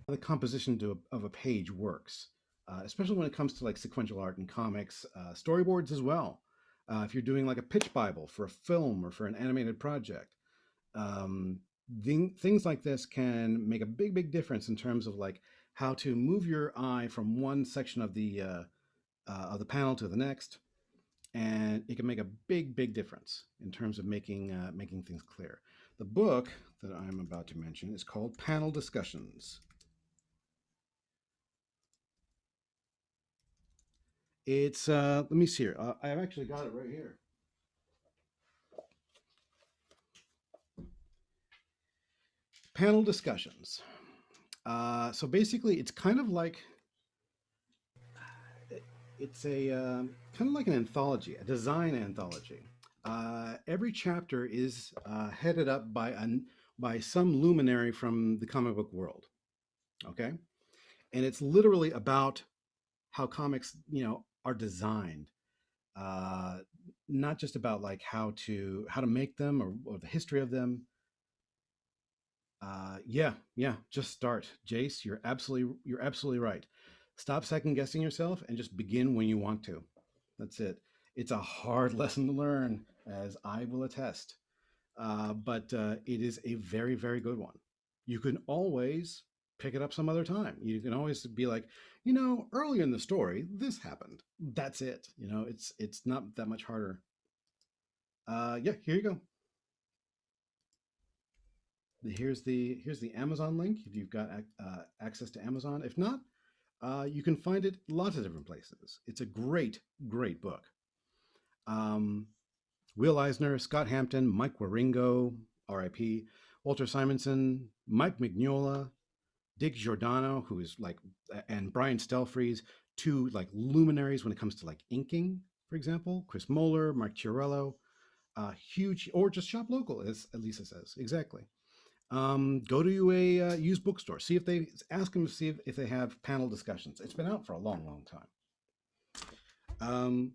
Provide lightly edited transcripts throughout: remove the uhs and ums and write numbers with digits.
the composition of a page works, especially when it comes to like sequential art and comics, storyboards as well. If you're doing like a pitch Bible for a film or for an animated project, um, things like this can make a big difference in terms of like how to move your eye from one section of the panel to the next, and it can make a big difference in terms of making things clear. The book that I'm about to mention is called Panel Discussions. It's let me see here. I've actually got it right here. Panel discussions. So basically, it's kind of like it's a kind of like an anthology, a design anthology. Every chapter is headed up by some luminary from the comic book world. Okay, and it's literally about how comics, are designed. Uh, Not just about like how to make them or the history of them. Yeah, just start, Jace. You're absolutely right. Stop second guessing yourself and just begin when you want to. That's it. It's a hard lesson to learn, as I will attest, but it is a very good one. You can always pick it up some other time. You can always be like, earlier in the story, this happened. That's it. It's not that much harder. Yeah, here you go. Here's the Amazon link if you've got access to Amazon. If not, you can find it lots of different places. It's a great book. Um, Will Eisner, Scott Hampton, Mike Waringo, R.I.P., Walter Simonson, Mike Mignola, Dick Giordano, who is like, and Brian Stelfreeze, two like luminaries when it comes to like inking, for example. Chris Moeller, Mark Chiarello, huge, or just shop local, as Elisa says. Exactly. Go to a used bookstore. See if they ask them to see if they have panel discussions. It's been out for a long time. Um,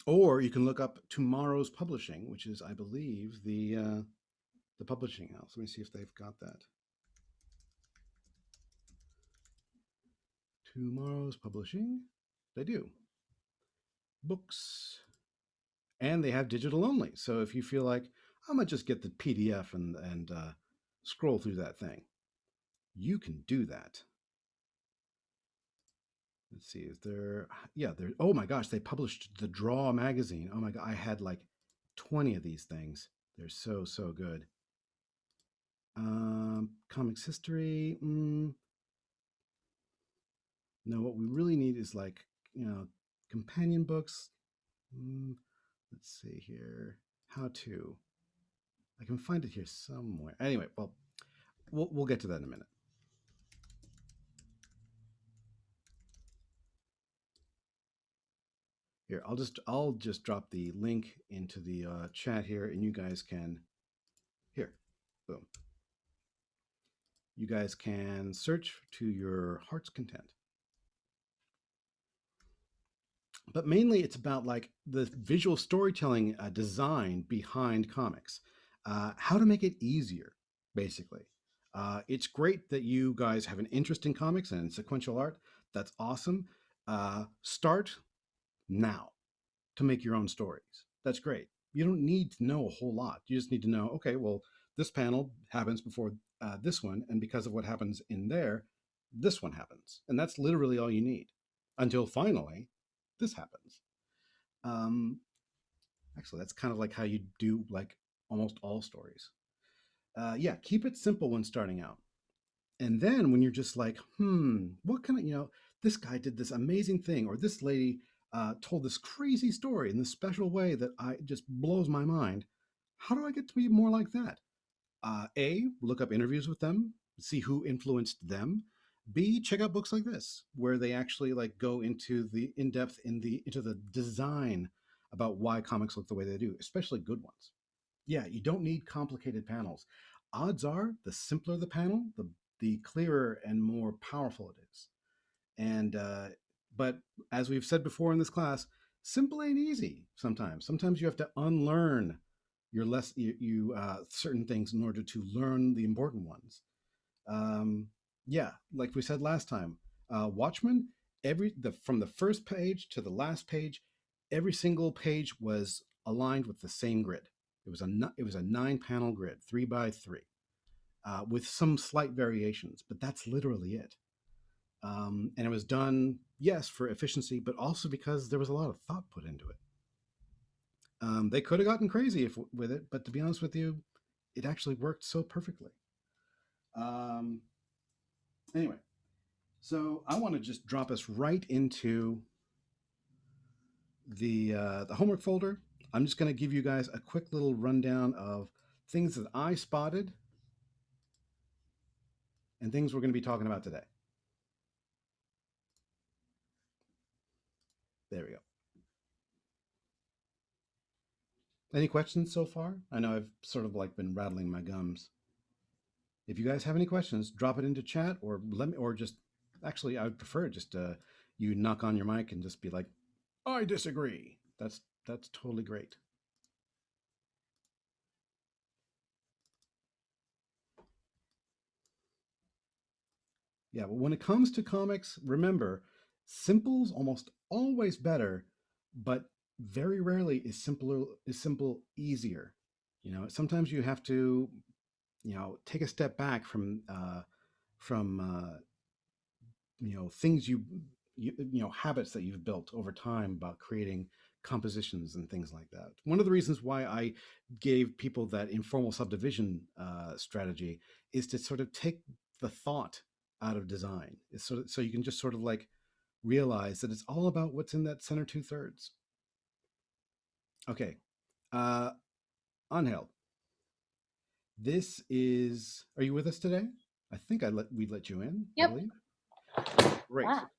or you can look up Tomorrow's Publishing, which is, I believe, the publishing house. Let me see if they've got that. Tomorrow's Publishing. They do books, and they have digital only. So if you feel like I'm gonna just get the PDF and scroll through that thing, you can do that. Let's see, is there, yeah, there, oh my gosh, they published the Draw magazine. Oh my God, I had like 20 of these things. They're so good. Comics history. No, what we really need is like, companion books. Mm, let's see here. How to. I can find it here somewhere. Anyway, well, we'll get to that in a minute. Here, I'll just drop the link into the chat here, and you guys can here, boom. You guys can search to your heart's content. But mainly, it's about like the visual storytelling design behind comics, how to make it easier, basically. It's great that you guys have an interest in comics and sequential art. That's awesome. Start now to make your own stories. That's great. You don't need to know a whole lot. You just need to know, okay, well, this panel happens before this one, and because of what happens in there, this one happens. And that's literally all you need until finally this happens. Um, Actually, that's kind of like how you do like almost all stories. Yeah, keep it simple when starting out. And then when you're just like, what can I, this guy did this amazing thing, or this lady told this crazy story in this special way that I just blows my mind. How do I get to be more like that? Look up interviews with them, see who influenced them. B, check out books like this, where they actually like go into the in depth into the design about why comics look the way they do, especially good ones. Yeah, you don't need complicated panels. Odds are, the simpler the panel, the clearer and more powerful it is. And but as we've said before in this class, simple ain't easy. Sometimes you have to unlearn your certain things in order to learn the important ones. Um, Yeah, like we said last time, Watchmen, from the first page to the last page, every single page was aligned with the same grid. It was a 9 panel grid, 3 by 3, with some slight variations, but that's literally it. And it was done, yes, for efficiency, but also because there was a lot of thought put into it. They could have gotten crazy with it, but to be honest with you, it actually worked so perfectly. Um, anyway, so I want to just drop us right into the homework folder. I'm just going to give you guys a quick little rundown of things that I spotted and things we're going to be talking about today. There we go. Any questions so far? I know I've sort of like been rattling my gums. If you guys have any questions, drop it into chat or let me, or just actually, I would prefer just you knock on your mic and just be like, I disagree. That's totally great. Yeah, but when it comes to comics, remember, simple's almost always better, but very rarely is simple easier. Sometimes you have to, take a step back from things habits that you've built over time about creating compositions and things like that. One of the reasons why I gave people that informal subdivision strategy is to sort of take the thought out of design. It's so you can just sort of like realize that it's all about what's in that center 2/3. Okay, uh, Angel, this is. Are you with us today? I think we let you in. I Yep. believe. Great. Wow.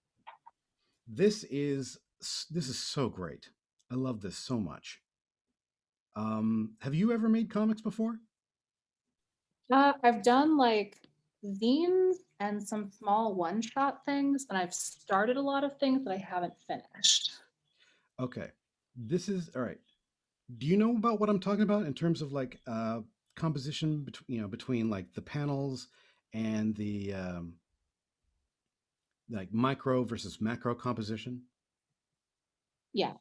This is so great. I love this so much. Have you ever made comics before? I've done like zines and some small one-shot things, and I've started a lot of things that I haven't finished. Okay, this is all right. Do you know about what I'm talking about in terms of like composition between like the panels and the like micro versus macro composition? Yeah.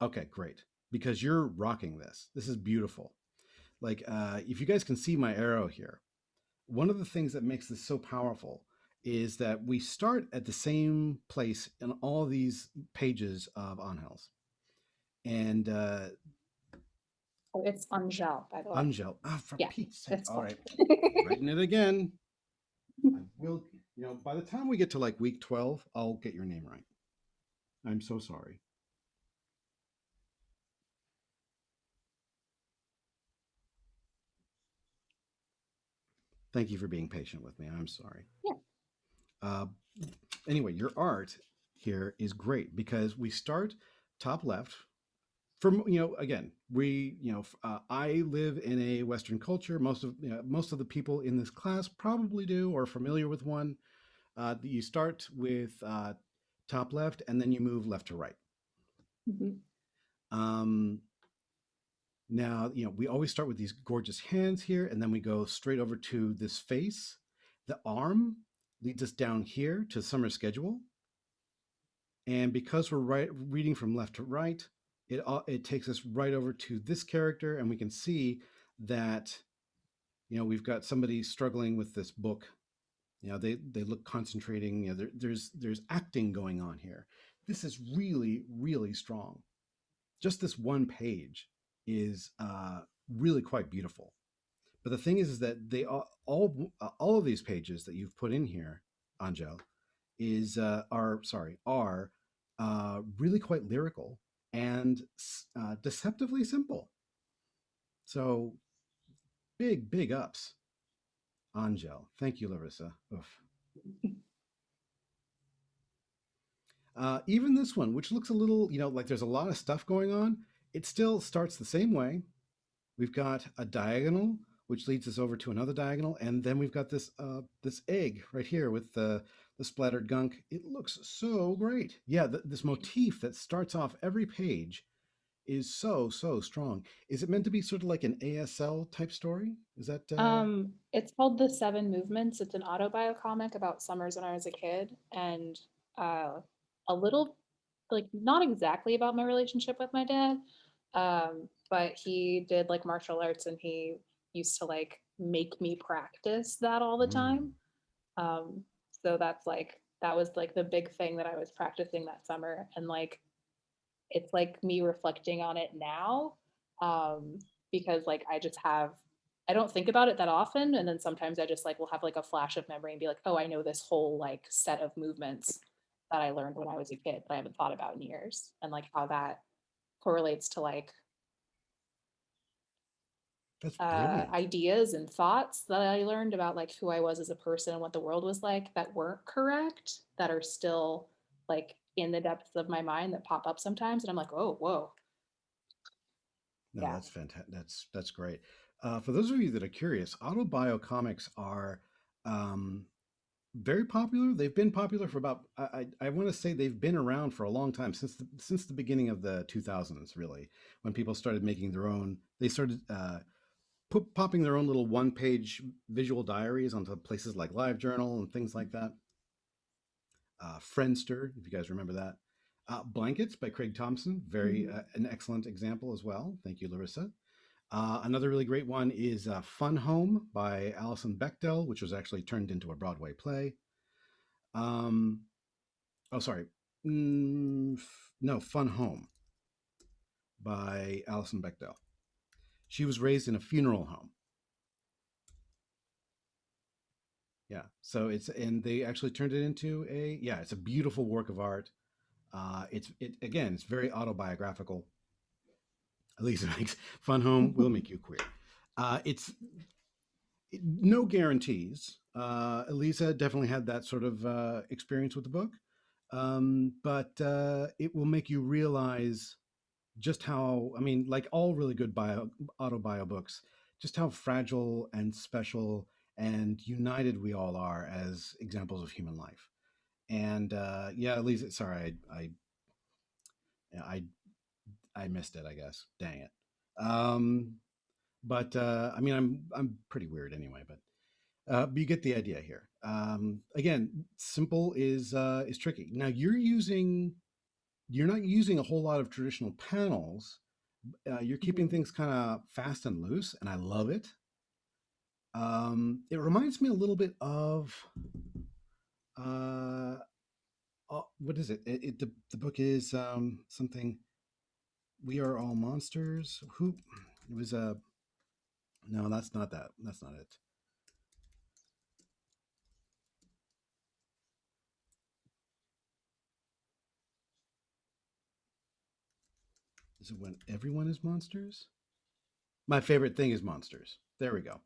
Okay, great. Because you're rocking this. This is beautiful. Like if you guys can see my arrow here, one of the things that makes this so powerful is that we start at the same place in all these pages of Angel's. And Oh, it's Angel, by the way. Angel, for Yeah, Pete's sake. it's All fine. right, writing it again. I will, by the time we get to like week 12, I'll get your name right. I'm so sorry. Thank you for being patient with me. I'm sorry. Yeah. Uh, anyway, your art here is great because we start top left. From again, I live in a Western culture. Most of the people in this class probably do or are familiar with one. You start with top left, and then you move left to right. Mhm. Um, Now, we always start with these gorgeous hands here, and then we go straight over to this face. The arm leads us down here to summer schedule. And because we're reading from left to right, it takes us right over to this character, and we can see that we've got somebody struggling with this book. They look concentrating. There's acting going on here. This is really really strong. Just this one page is really quite beautiful. But the thing is that they all of these pages that you've put in here, Angel, are really quite lyrical and deceptively simple. So big ups, Angel. Thank you, Larissa. Oof. Even this one, which looks a little, like there's a lot of stuff going on, it still starts the same way. We've got a diagonal, which leads us over to another diagonal, and then we've got this egg right here with the splattered gunk. It looks so great. Yeah, this motif that starts off every page is so, so strong. Is it meant to be sort of like an ASL type story? Is that It's called The Seven Movements. It's an autobio comic about summers when I was a kid, and uh, a little, like, not exactly about my relationship with my dad, but he did like martial arts, and he used to like make me practice that all the mm, time. Um, so that was like the big thing that I was practicing that summer, and like it's like me reflecting on it now, um, because like I don't think about it that often, and then sometimes I just like will have like a flash of memory and be like, oh, I know this whole like set of movements that I learned when I was a kid that I haven't thought about in years, and like how that correlates to like that's brilliant. ideas and thoughts that I learned about like who I was as a person and what the world was like that weren't correct, that are still like in the depths of my mind that pop up sometimes, and I'm like, oh, whoa, No, yeah. that's fantastic. That's great. For those of you that are curious, autobio comics are um, very popular. They've been popular for about I want to say they've been around for a long time since the beginning of the 2000s. Really, when people started making their own, they started popping their own little one-page visual diaries onto places like LiveJournal and things like that. Friendster, if you guys remember that. Blankets by Craig Thompson, very Mhm. an excellent example as well. Thank you, Larissa. Another really great one is Fun Home by Alison Bechdel, which was actually turned into a Broadway play. Um, oh, sorry. No, Fun Home by Alison Bechdel. She was raised in a funeral home. Yeah. So and they actually turned it into yeah, it's a beautiful work of art. Again, it's very autobiographical. At least it makes Fun Home will make you queer. It's no guarantees. Elisa definitely had that sort of experience with the book, but it will make you realize just how, I mean, like all really good autobio books, just how fragile and special and united we all are as examples of human life. And yeah, Elisa, sorry, I I missed it, I guess. Dang it. Um, but I mean, I'm pretty weird anyway. But you get the idea here. Again, simple is tricky. Now you're not using a whole lot of traditional panels. You're keeping Mhm. things kind of fast and loose, and I love it. It reminds me a little bit of uh, what is it? The book is something. We are all monsters. Who? It was a no. That's not that. That's not it. Is it when everyone is monsters? My favorite thing is monsters. There we go.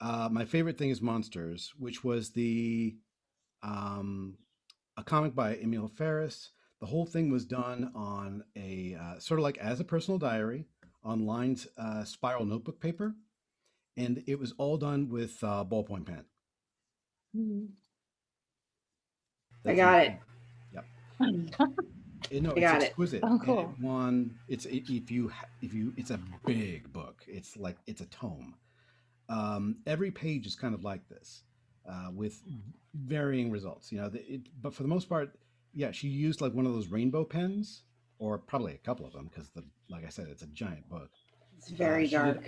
My favorite thing is monsters, which was the um, a comic by Emil Ferris. The whole thing was done on a sort of like as a personal diary on lined spiral notebook paper, and it was all done with ballpoint pen. Mhm. I That's got it. incredible. Yep. No, I it's got it. exquisite, Oh, and it cool. won. If you, it's a big book. It's like it's a tome. Every page is kind of like this, with varying results. You know, but for the most part, yeah, she used like one of those rainbow pens, or probably a couple of them, because like I said, it's a giant book. It's very She did dark.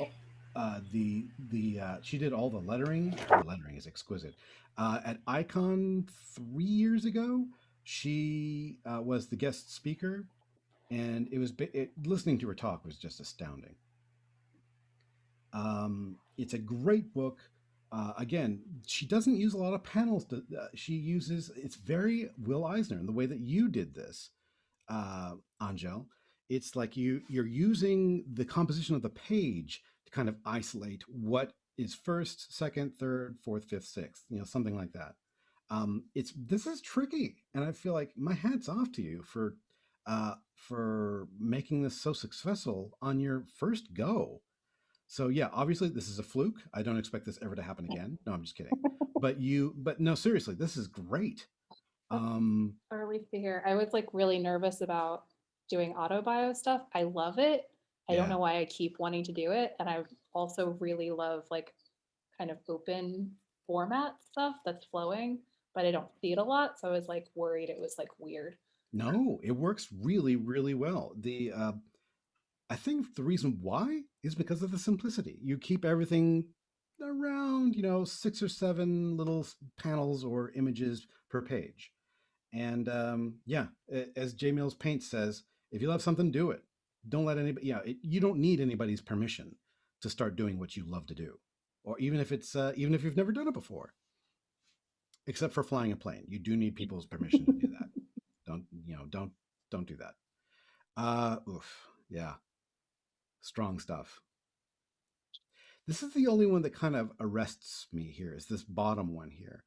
she did all the lettering. Her lettering is exquisite. At Icon 3 years ago, she was the guest speaker, and listening to her talk was just astounding. It's a great book. Again, she doesn't use a lot of panels. She uses it's very Will Eisner in the way that you did this, Angel. It's like you're using the composition of the page to kind of isolate what is first, second, third, fourth, fifth, sixth. You know, something like that. It's this is tricky, and I feel like my hat's off to you for making this so successful on your first go. So yeah, obviously this is a fluke. I don't expect this ever to happen again. No, I'm just kidding. But no, seriously, this is great. That's Um, a relief to hear. I was like really nervous about doing auto bio stuff. I love it. I don't Yeah. know why I keep wanting to do it. And I also really love like kind of open format stuff that's flowing, but I don't see it a lot. So I was like worried it was like weird. No, it works really, really well. I think the reason why is because of the simplicity. You keep everything around, 6 or 7 little panels or images per page. And yeah, as J Mills Paint says, if you love something, do it. Don't let anybody, you don't need anybody's permission to start doing what you love to do. Or even if you've never done it before, except for flying a plane, you do need people's permission to do that. Don't, don't do that. Oof. Yeah. Strong stuff. This is the only one that kind of arrests me here, is this bottom one here.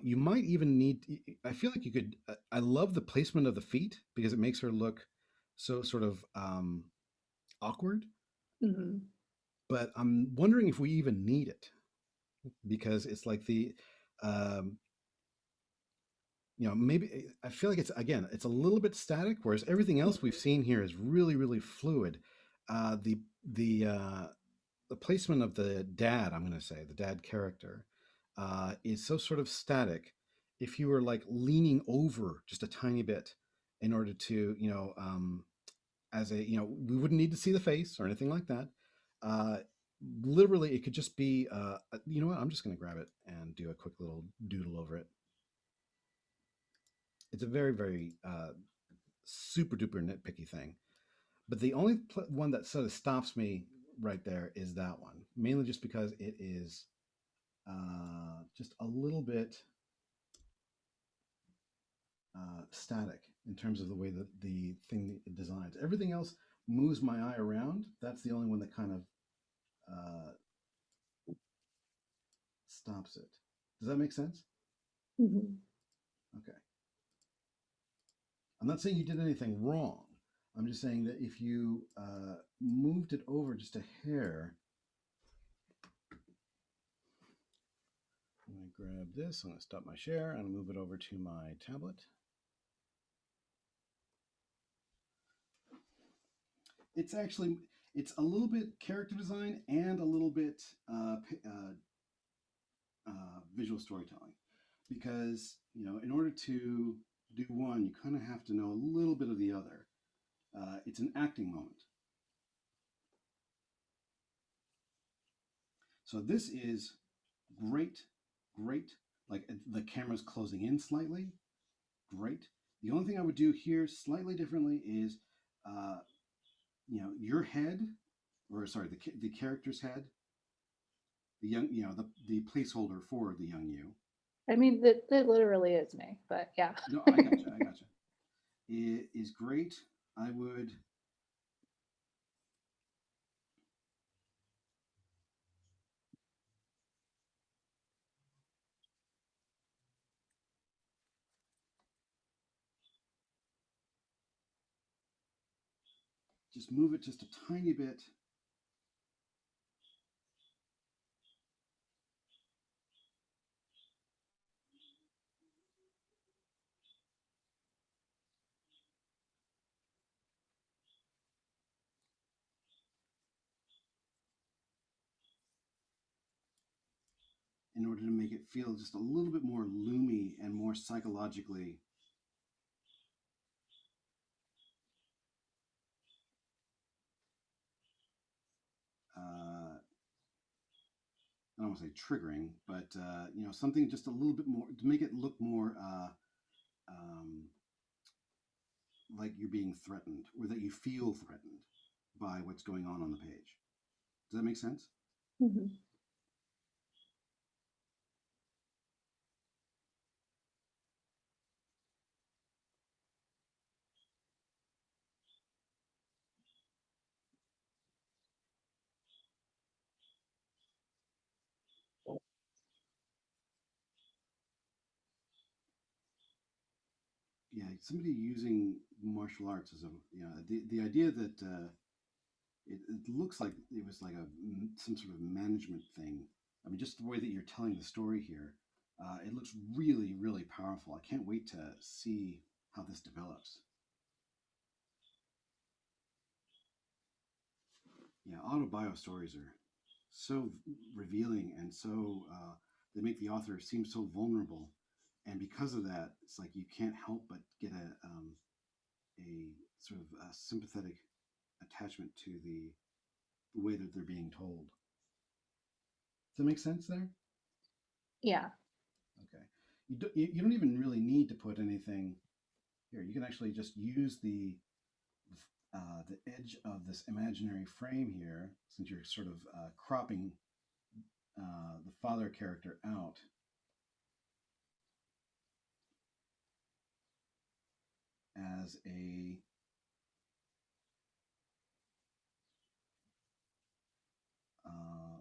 You might even need, I feel like you could, I love the placement of the feet because it makes her look so sort of awkward, Mhm. but I'm wondering if we even need it because it's like um, maybe I feel like it's a little bit static, whereas everything else we've seen here is really, really fluid. Uh, the, the, uh, the placement of the dad, I'm going to say, the dad character, is so sort of static. If you were like leaning over just a tiny bit in order to, as a, we wouldn't need to see the face or anything like that. Uh, Literally, it could just be, you know what? I'm just going to grab it and do a quick little doodle over it. It's a very, very super duper nitpicky thing. But the only one that sort of stops me right there is that one, mainly just because it is just a little bit static in terms of the way that the thing it designs. Everything else moves my eye around. That's the only one that kind of uh, stops it. Does that make sense? Mhm. Okay. I'm not saying you did anything wrong. I'm just saying that if you moved it over just a hair, I'm going to grab this. I'm going to stop my share and move it over to my tablet. It's actually it's a little bit character design and a little bit visual storytelling, because in order to do one, you kind of have to know a little bit of the other. It's an acting moment. So this is great, great. Like the camera's closing in slightly. Great. The only thing I would do here slightly differently is, uh, your head, or sorry, the character's head, the young, the placeholder for the young you. I mean, that literally is me, but yeah. No, I gotcha. I gotcha. It is great. I would just move it just a tiny bit. In order to make it feel just a little bit more loomy and more psychologically. I don't want to say triggering, but something just a little bit more to make it look more um, like you're being threatened, or that you feel threatened by what's going on the page. Does that make sense? Mhm. Yeah, somebody using martial arts as a, the idea that it looks like it was like some sort of management thing. I mean, just the way that you're telling the story here, it looks really, really powerful. I can't wait to see how this develops. Yeah, autobio stories are so revealing and so they make the author seem so vulnerable, and because of that, it's like you can't help but get a sort of a sympathetic attachment to the way that they're being told. Does that make sense there? Yeah. Okay. You don't even really need to put anything here. You can actually just use the edge of this imaginary frame here, since you're sort of cropping the father character out, as a uh,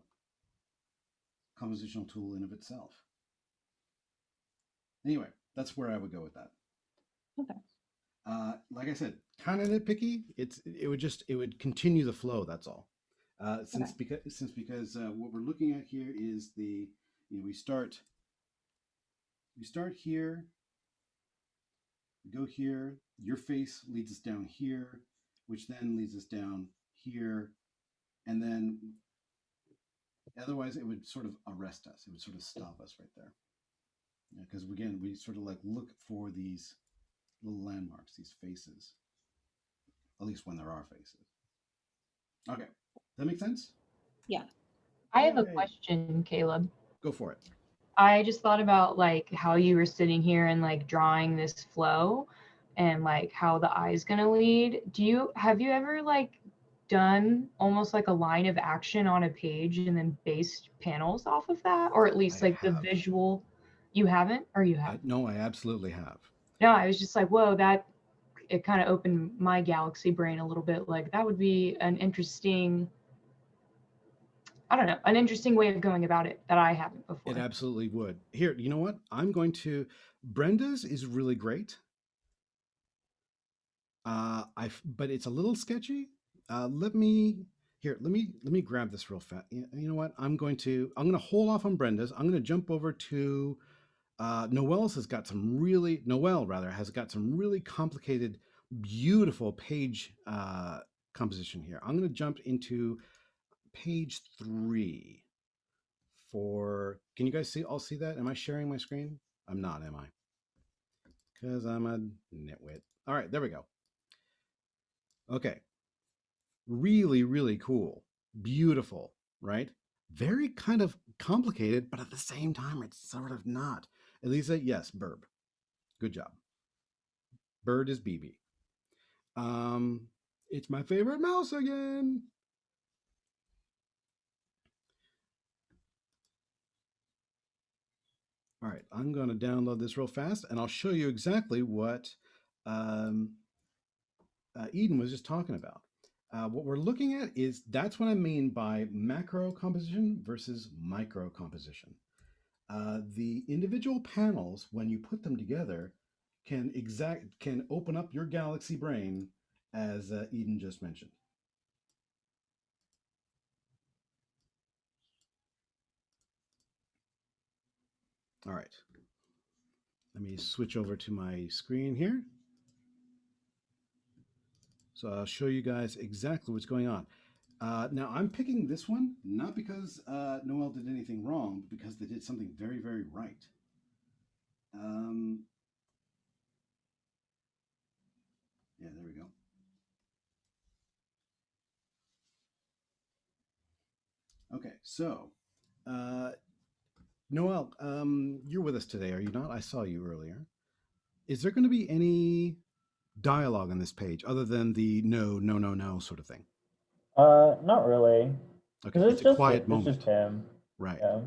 compositional tool in of itself. Anyway, that's where I would go with that. Okay. Like I said, kind of nitpicky. It would continue the flow. That's all. Okay. Because what we're looking at here is we start here, we go here. Your face leads us down here, which then leads us down here, and then otherwise it would sort of arrest us. It would sort of stop us right there. Because again, we sort of like look for these little landmarks, these faces, at least when there are faces. Okay, that makes sense. Yeah. I have a Yay. question, Caleb. Go for it. I just thought about like how you were sitting here and like drawing this flow and like how the eye's gonna lead. Have you ever like done almost like a line of action on a page and then based panels off of that? Or at least I like the have. visual, you haven't or you have? No, I absolutely have. No, I was just like, whoa, that it kind of opened my galaxy brain a little bit. Like that would be an interesting, I don't know, an interesting way of going about it that I haven't It before. absolutely would. Here, you know what? Brenda's is really great. But it's a little sketchy. Let me let me grab this real fast. You know what? I'm going to hold off on Brenda's. I'm going to jump over to Noel rather has got some really complicated, beautiful page composition here. I'm going to jump into page 3 for. Can you guys see? All see that? Am I sharing my screen? I'm not, am I? Because I'm a nitwit. All right, there we go. Okay, really, really cool, beautiful, right? Very kind of complicated, but at the same time, it's sort of not. Elisa, yes, Burb. Good job. Bird is BB. Um, it's my favorite mouse again. All right, I'm going to download this real fast, and I'll show you exactly what um, Eden was just talking about. What we're looking at is that's what I mean by macro composition versus micro composition. The individual panels, when you put them together, can open up your galaxy brain, as Eden just mentioned. All right, let me switch over to my screen here. So I'll show you guys exactly what's going on. Now I'm picking this one not because Noel did anything wrong, but because they did something very, very right. Yeah, there we go. Okay, so Noel, you're with us today, are you not? I saw you earlier. Is there going to be any dialogue on this page other than the no, no, no, no sort of thing? Not really, Okay, because it's a quiet it's just moment. him. Right. Yeah.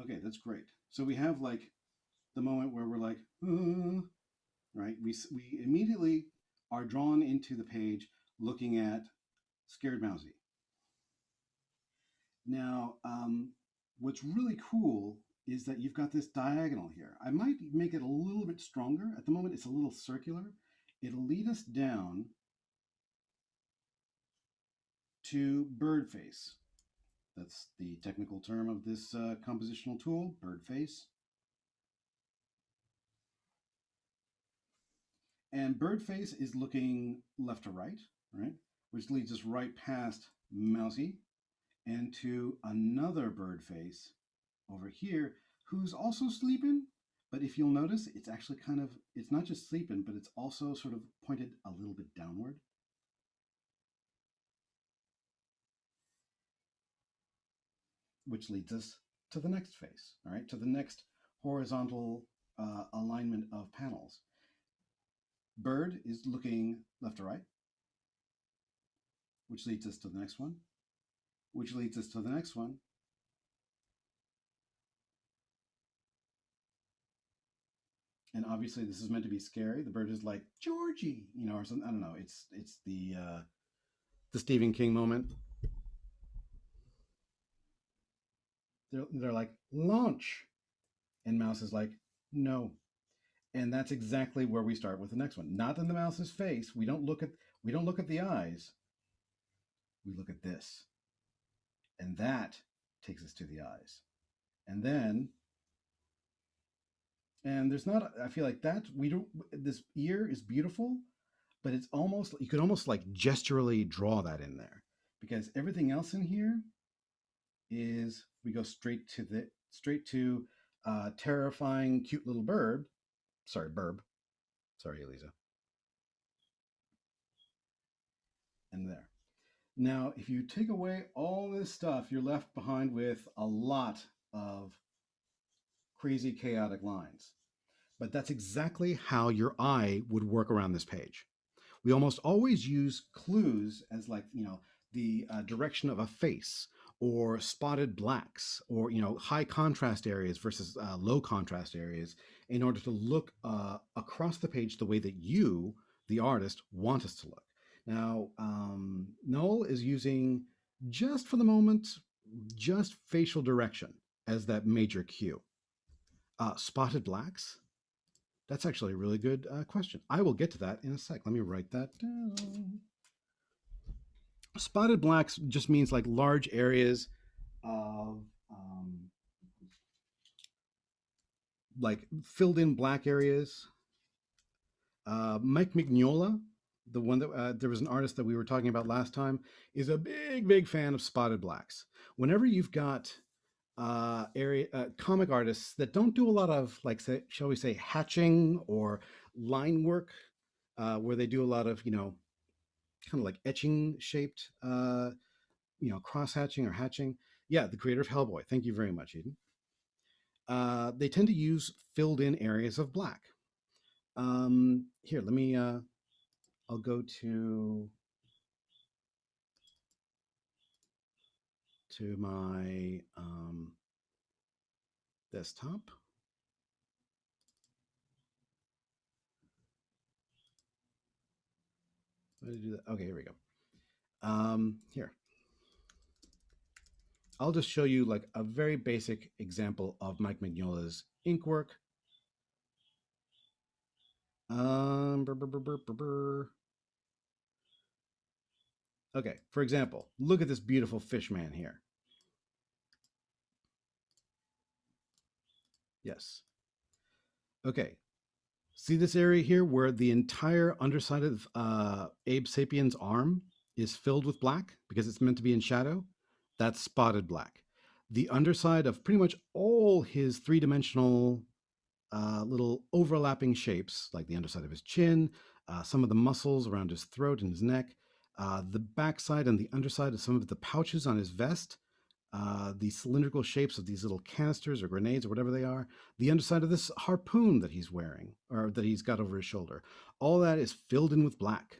Okay, that's great. So we have like the moment where we're like, right? We immediately are drawn into the page looking at Scared Mousy. Now, what's really cool is that you've got this diagonal here. I might make it a little bit stronger. At the moment, it's a little circular. It'll lead us down to bird face. That's the technical term of this compositional tool, bird face. And bird face is looking left to right, right? Which leads us right past mousy, and to another bird face over here who's also sleeping. But if you'll notice, it's actually kind of, it's not just sleeping, but it's also sort of pointed a little bit downward. Which leads us to the next face, all right, to the next horizontal alignment of panels. Bird is looking left to right, which leads us to the next one, which leads us to the next one. And obviously this is meant to be scary. The bird is like, Georgie, you know, or something. I don't know. It's the Stephen King moment. They're like, launch. And mouse is like, no. And that's exactly where we start with the next one. Not in the mouse's face. We don't look at the eyes. We look at this. And that takes us to the eyes. And then, and there's not, I feel like that, we don't, this ear is beautiful, but it's almost, you could almost like gesturally draw that in there, because everything else in here is, we go straight to terrifying, cute little bird. Sorry, burb. Sorry, Elisa. And there. Now, if you take away all this stuff, you're left behind with a lot of crazy, chaotic lines. But that's exactly how your eye would work around this page. We almost always use clues as, like, you know, the direction of a face, or spotted blacks, or, you know, high contrast areas versus low contrast areas, in order to look across the page the way that you, the artist, want us to look. Now, Noel is using, just for the moment, just facial direction as that major cue. Spotted blacks? That's actually a really good question. I will get to that in a sec. Let me write that down. Spotted blacks just means like large areas of like filled in black areas. Mike Mignola, the one that there was an artist that we were talking about last time, is a big fan of spotted blacks. Whenever you've got comic artists that don't do a lot of, like, say, shall we say, hatching or line work, where they do a lot of, you know, kind of like etching shaped, you know, cross hatching or hatching. Yeah, the creator of Hellboy. Thank you very much, Eden. They tend to use filled in areas of black. Here, let me, I'll go to my desktop. How do I do that? Okay, here we go. Here. I'll just show you like a very basic example of Mike Mignola's ink work. Okay, for example, look at this beautiful fish man here. Yes. Okay. See this area here where the entire underside of Abe Sapien's arm is filled with black because it's meant to be in shadow? That's spotted black. The underside of pretty much all his three-dimensional little overlapping shapes, like the underside of his chin, some of the muscles around his throat and his neck, the backside and the underside of some of the pouches on his vest, the cylindrical shapes of these little canisters or grenades or whatever they are, the underside of this harpoon that he's wearing or that he's got over his shoulder. All that is filled in with black.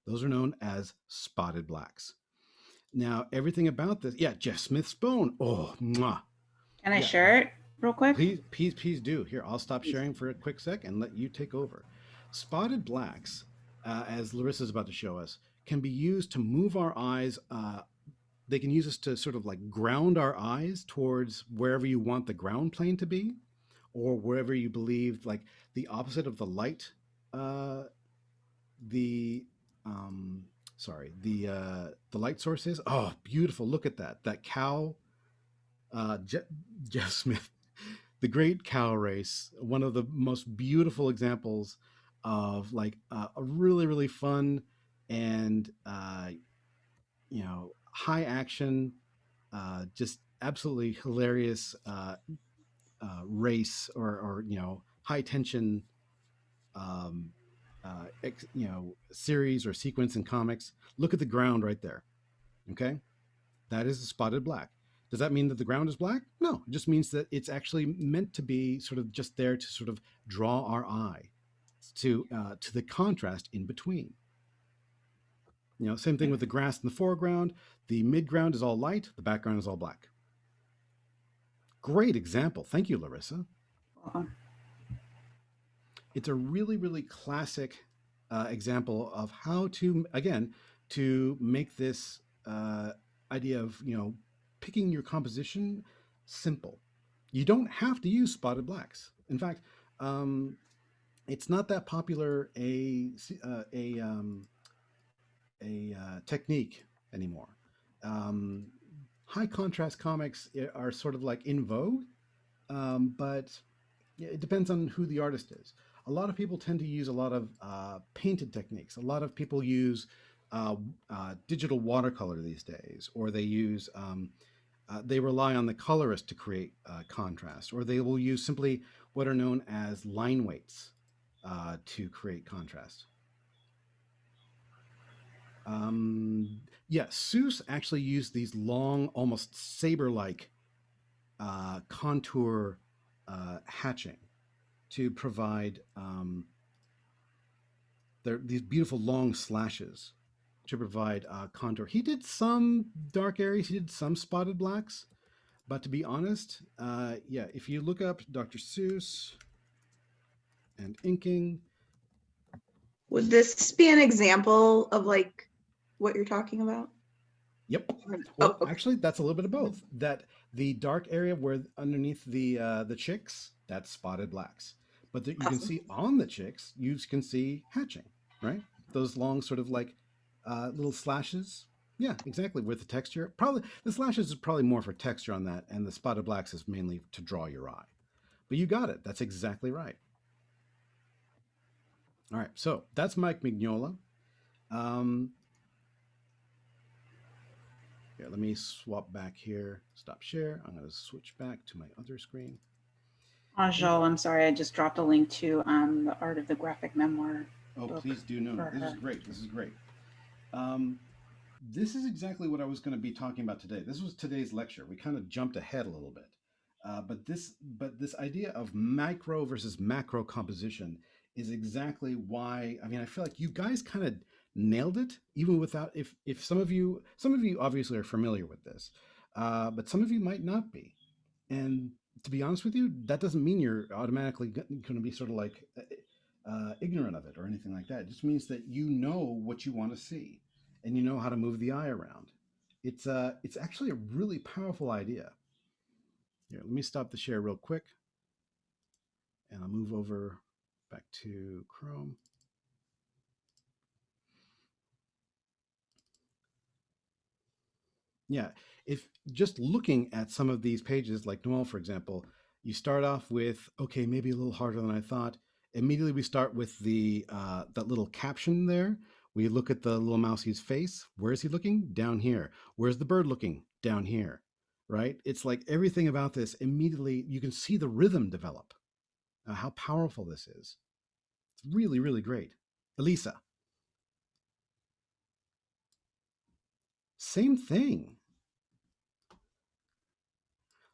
Those are known as spotted blacks. Now, everything about this, yeah, Jeff Smith's bone. Oh, mwah. Can I share it real quick? Please do. Here, I'll stop sharing for a quick sec and let you take over. Spotted blacks, as Larissa's about to show us, can be used to move our eyes. They can use us to sort of like ground our eyes towards wherever you want the ground plane to be, or wherever you believe, like the opposite of the light, the light source is. Oh, beautiful. Look at that. That cow, Jeff Smith, the great cow race, one of the most beautiful examples of like a really, really fun and high action, just absolutely hilarious race or high tension um, series or sequence in comics. Look at the ground right there. Okay, that is a spotted black. Does that mean that the ground is black? No, it just means that it's actually meant to be sort of just there to sort of draw our eye to the contrast in between. Same thing with the grass in the foreground. The midground is all light, the background is all black. Great example. Thank you, Larissa. It's a really, really classic example of how to, again, to make this idea of, picking your composition simple. You don't have to use spotted blacks. In fact, it's not that popular a technique anymore. High contrast comics are sort of like in vogue, but it depends on who the artist is. A lot of people tend to use a lot of painted techniques. A lot of people use digital watercolor these days, or they rely on the colorist to create contrast, or they will use simply what are known as line weights to create contrast. Seuss actually used these long, almost saber-like contour hatching to provide these beautiful long slashes to provide contour. He did some dark areas, he did some spotted blacks, but to be honest, if you look up Dr. Seuss and inking. Would this be an example of like what you're talking about? Yep. Well, actually, that's a little bit of both. That the dark area where underneath the chicks, that's spotted blacks. But you can see on the chicks, you can see hatching, right? Those long sort of like little slashes. Yeah, exactly. With the texture, probably the slashes is probably more for texture on that, and the spotted blacks is mainly to draw your eye. But you got it. That's exactly right. All right, so that's Mike Mignola. Here, let me swap back here. Stop share. I'm going to switch back to my other screen. Joel, I'm sorry, I just dropped a link to the Art of the Graphic Memoir. Oh, please do know. This is great. This is great. This is exactly what I was going to be talking about today. This was today's lecture. We kind of jumped ahead a little bit. But this idea of micro versus macro composition is exactly why, I feel like you guys kind of nailed it, even without, if some of you obviously are familiar with this, but some of you might not be. And to be honest with you, that doesn't mean you're automatically going to be sort of like ignorant of it or anything like that. It just means that you know what you want to see and you know how to move the eye around. It's actually a really powerful idea. Here, let me stop the share real quick, and I'll move over back to Chrome. Yeah, if just looking at some of these pages, like Noel, for example, you start off with, okay, maybe a little harder than I thought. Immediately we start with the that little caption there. We look at the little mousie's face. Where is he looking? Down here. Where's the bird looking? Down here. Right? It's like everything about this immediately, you can see the rhythm develop. How powerful this is. It's really, really great. Elisa. Same thing.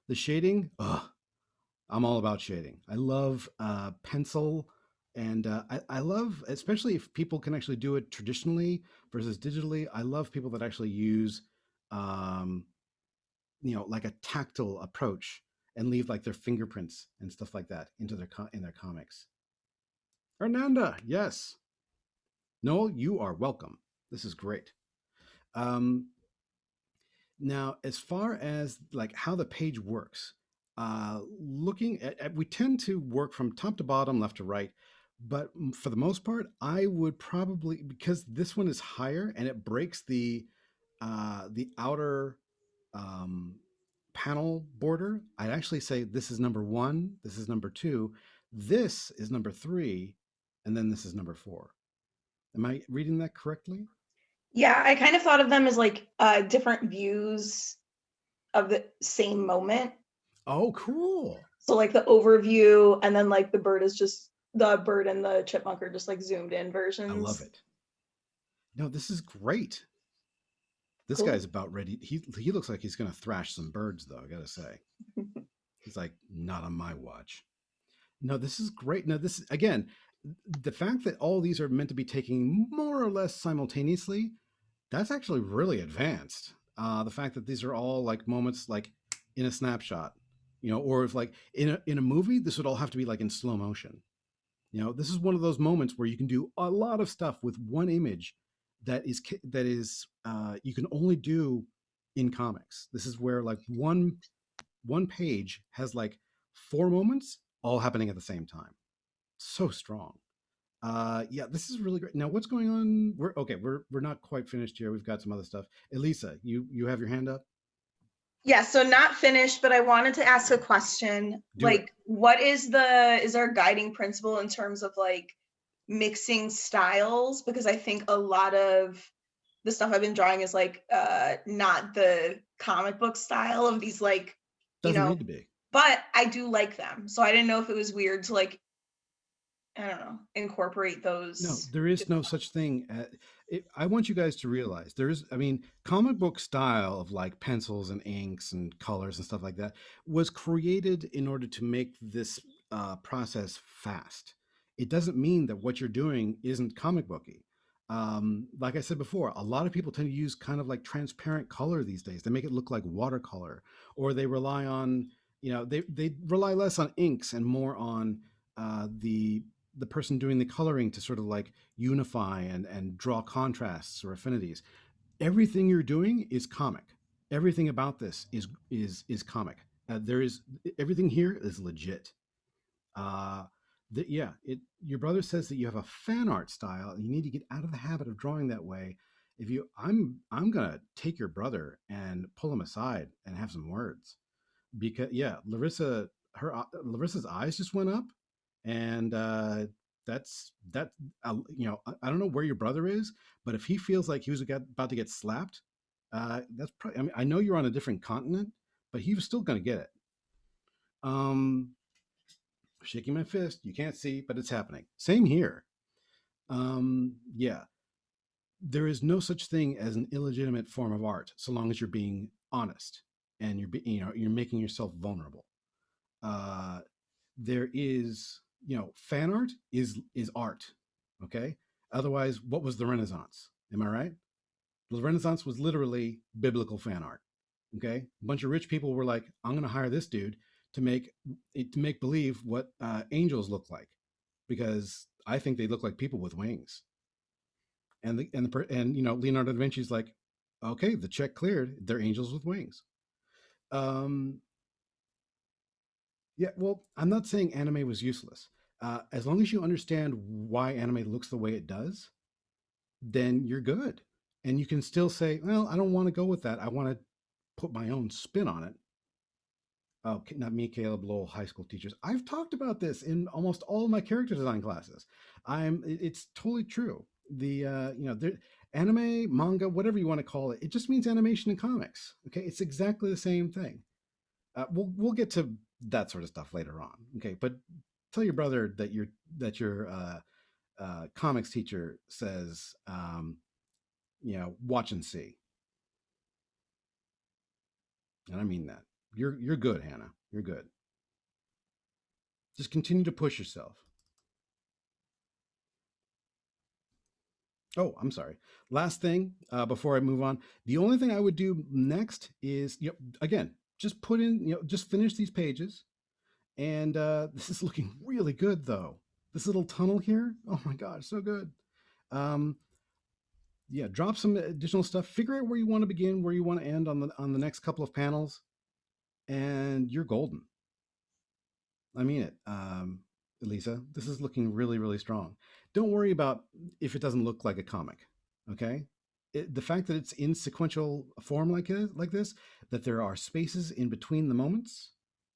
The shading, I'm all about shading. I love pencil, and I love, especially if people can actually do it traditionally versus digitally. I love people that actually use, like a tactile approach and leave like their fingerprints and stuff like that into in their comics. Hernanda, yes. Noel, you are welcome. This is great. Now, as far as like how the page works, looking at, we tend to work from top to bottom, left to right, but for the most part, I would probably, because this one is higher and it breaks the outer panel border, I'd actually say this is number 1, this is number 2, this is number 3, and then this is number 4. Am I reading that correctly? Yeah, I kind of thought of them as like different views of the same moment. Oh, cool. So like the overview, and then like the bird and the chipmunk are just like zoomed in I versions. love it. No, this is great. This Cool. guy's about ready. He looks like he's going to thrash some birds, though. I gotta say, he's like, not on my watch. No, this is great. No, this again, the fact that all these are meant to be taking more or less simultaneously, that's actually really advanced. The fact that these are all like moments like in a snapshot, or if like in a movie, this would all have to be like in slow motion. This is one of those moments where you can do a lot of stuff with one image that is you can only do in comics. This is where like one page has like four moments all happening at the same time. So strong. Yeah, this is really great. Now what's going on? We're not quite finished here. We've got some other stuff. Elisa, you have your hand up? Yeah, so not finished, but I wanted to ask a question. Do it. Like, what is our guiding principle in terms of like mixing styles? Because I think a lot of the stuff I've been drawing is like not the comic book style of these like, Doesn't need to be. but I do like them. So I didn't know if it was weird to like, I don't know, incorporate those. No, there is no such thing. I want you guys to realize comic book style of like pencils and inks and colors and stuff like that was created in order to make this process fast. It doesn't mean that what you're doing isn't comic booky. Like I said before, a lot of people tend to use kind of like transparent color these days. They make it look like watercolor, or they rely on, they rely less on inks and more on the person doing the coloring to sort of like unify and draw contrasts or affinities. Everything you're doing is comic. Everything about this is comic. There is everything here is legit. Uh, your brother says that you have a fan art style, and you need to get out of the habit of drawing that way. I'm gonna take your brother and pull him aside and have some words, because yeah, Larissa's eyes just went up, and that's that. I don't know where your brother is, but if he feels like he was about to get slapped, that's probably. I mean, I know you're on a different continent, but he was still going to get it. Um, Shaking my fist. You can't see, but it's happening. Same here. Yeah, there is no such thing as an illegitimate form of art, so long as you're being honest and you're making yourself vulnerable. Uh, there is, fan art is art. Okay. Otherwise, what was the Renaissance? Am I right? The Renaissance was literally biblical fan art. Okay. A bunch of rich people were like, I'm going to hire this dude to make believe what angels look like, because I think they look like people with wings. And Leonardo da Vinci's like, okay, the check cleared. They're angels with wings. Um, Yeah, well, I'm not saying anime was useless. As long as you understand why anime looks the way it does, then you're good. And you can still say, well, I don't want to go with that. I want to put my own spin on it. Oh, not me, Caleb Lowell, high school teachers. I've talked about this in almost all of my character design classes. It's totally true. Anime, manga, whatever you want to call it, it just means animation in comics. Okay, it's exactly the same thing. We'll get to that sort of stuff later on. Okay, but tell your brother that your comics teacher says, watch and see, and I mean that. You're good, Hannah. You're good. Just continue to push yourself. Oh, I'm sorry. Last thing before I move on, the only thing I would do next is, again, just put in, just finish these pages. And this is looking really good, though. This little tunnel here, oh my gosh, so good. Um, yeah, drop some additional stuff. Figure out where you want to begin, where you want to end on the next couple of panels, and you're golden. I mean it, Elisa. This is looking really, really strong. Don't worry about if it doesn't look like a comic. Okay, the fact that it's in sequential form like this, that there are spaces in between the moments,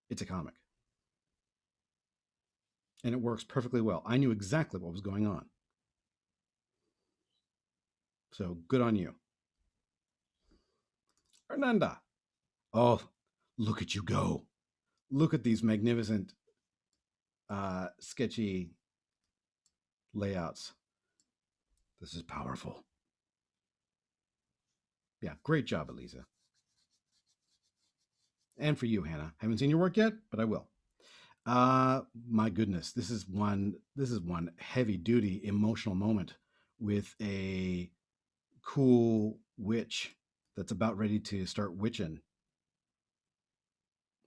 it's a comic. And it works perfectly well. I knew exactly what was going on. So good on you. Hernanda. Oh, look at you go. Look at these magnificent, sketchy layouts. This is powerful. Yeah, great job, Elisa. And for you, Hannah. Haven't seen your work yet, but I will. My goodness, this is one heavy duty emotional moment with a cool witch that's about ready to start witching.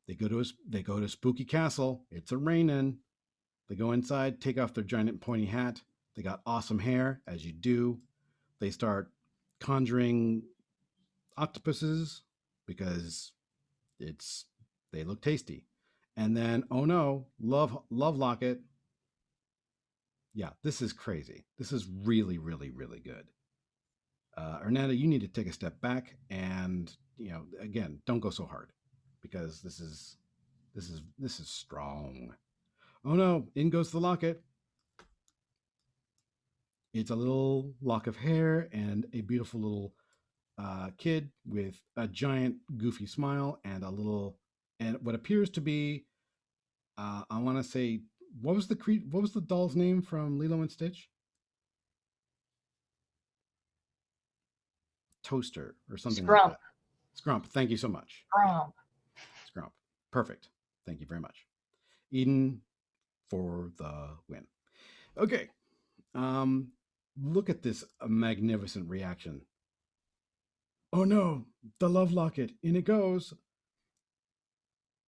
They go to spooky castle. It's a raining. They go inside, take off their giant pointy hat. They got awesome hair, as you do. They start conjuring octopuses because it's they look tasty. And then, oh no, love locket. Yeah, this is crazy. This is really, really, really good. Hernanda, you need to take a step back and again, don't go so hard because this is strong. Oh no, in goes the locket. It's a little lock of hair and a beautiful little kid with a giant goofy smile and and what appears to be I want to say what was the doll's name from Lilo and Stitch? Toaster or something like Scrump. that. Scrump. Thank you so much. Scrump. Scrump. Perfect. Thank you very much. Eden for the win. Okay. Look at this magnificent reaction. Oh no, the love locket. In it goes.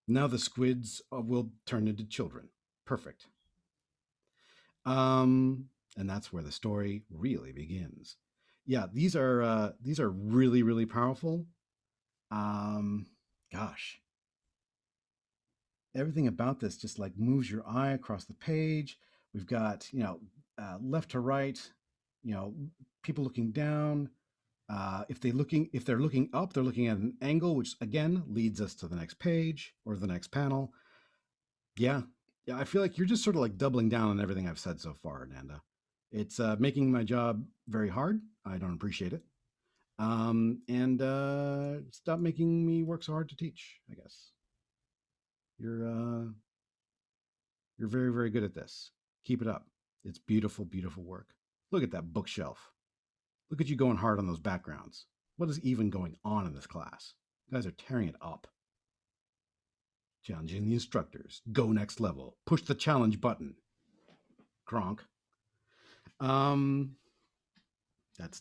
Now the squids will turn into children. Perfect. And that's where the story really begins. Yeah, these are really, really powerful. Gosh, everything about this just like moves your eye across the page. We've got left to right, you know, people looking down. If they're looking up, they're looking at an angle, which again leads us to the next page or the next panel. Yeah, yeah. I feel like you're just sort of like doubling down on everything I've said so far, Nanda. It's making my job very hard. I don't appreciate it. And stop making me work so hard to teach. I guess you're you're very, very good at this. Keep it up. It's beautiful, beautiful work. Look at that bookshelf. Look at you going hard on those backgrounds. What is even going on in this class? You guys are tearing it up. Challenging the instructors. Go next level. Push the challenge button. Kronk. That's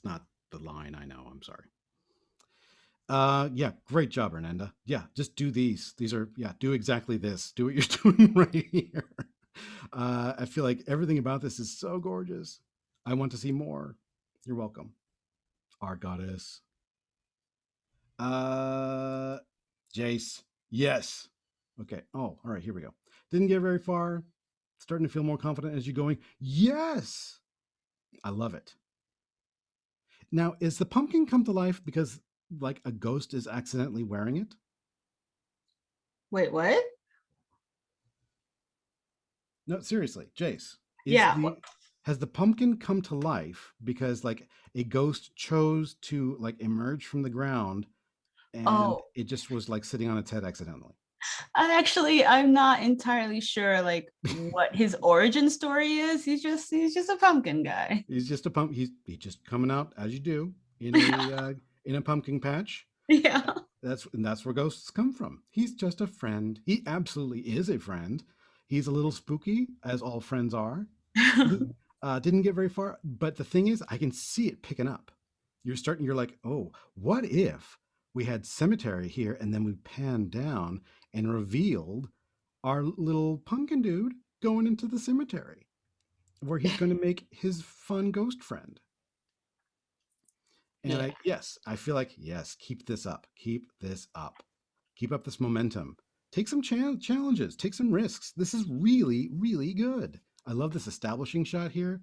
not the line, I know. I'm sorry. Yeah, great job, Hernanda. Yeah, just do these. Do exactly this. Do what you're doing right here. I feel like everything about this is so gorgeous. I want to see more. You're welcome. Our goddess. Uh, Jace. Yes. Okay. Oh, all right. Here we go. Didn't get very far. Starting to feel more confident as you're going. Yes. I love it. Now, is the pumpkin come to life because like a ghost is accidentally wearing it? Wait, what? No, seriously, Jace. Yeah. Has the pumpkin come to life because like a ghost chose to like emerge from the ground and Oh, it just was like sitting on its head accidentally? I'm not entirely sure like what his origin story is. He's just a pumpkin guy. He's just a pump. He's just coming out as you do in a pumpkin patch. Yeah. That's where ghosts come from. He's just a friend. He absolutely is a friend. He's a little spooky, as all friends are. Didn't get very far, but the thing is, I can see it picking up. You're like, oh, what if we had cemetery here and then we panned down and revealed our little pumpkin dude going into the cemetery where he's going to make his fun ghost friend. And Yeah. I feel like, yes, keep this up. Keep this up. Keep up this momentum. Take some challenges. Take some risks. This is really, really good. I love this establishing shot here.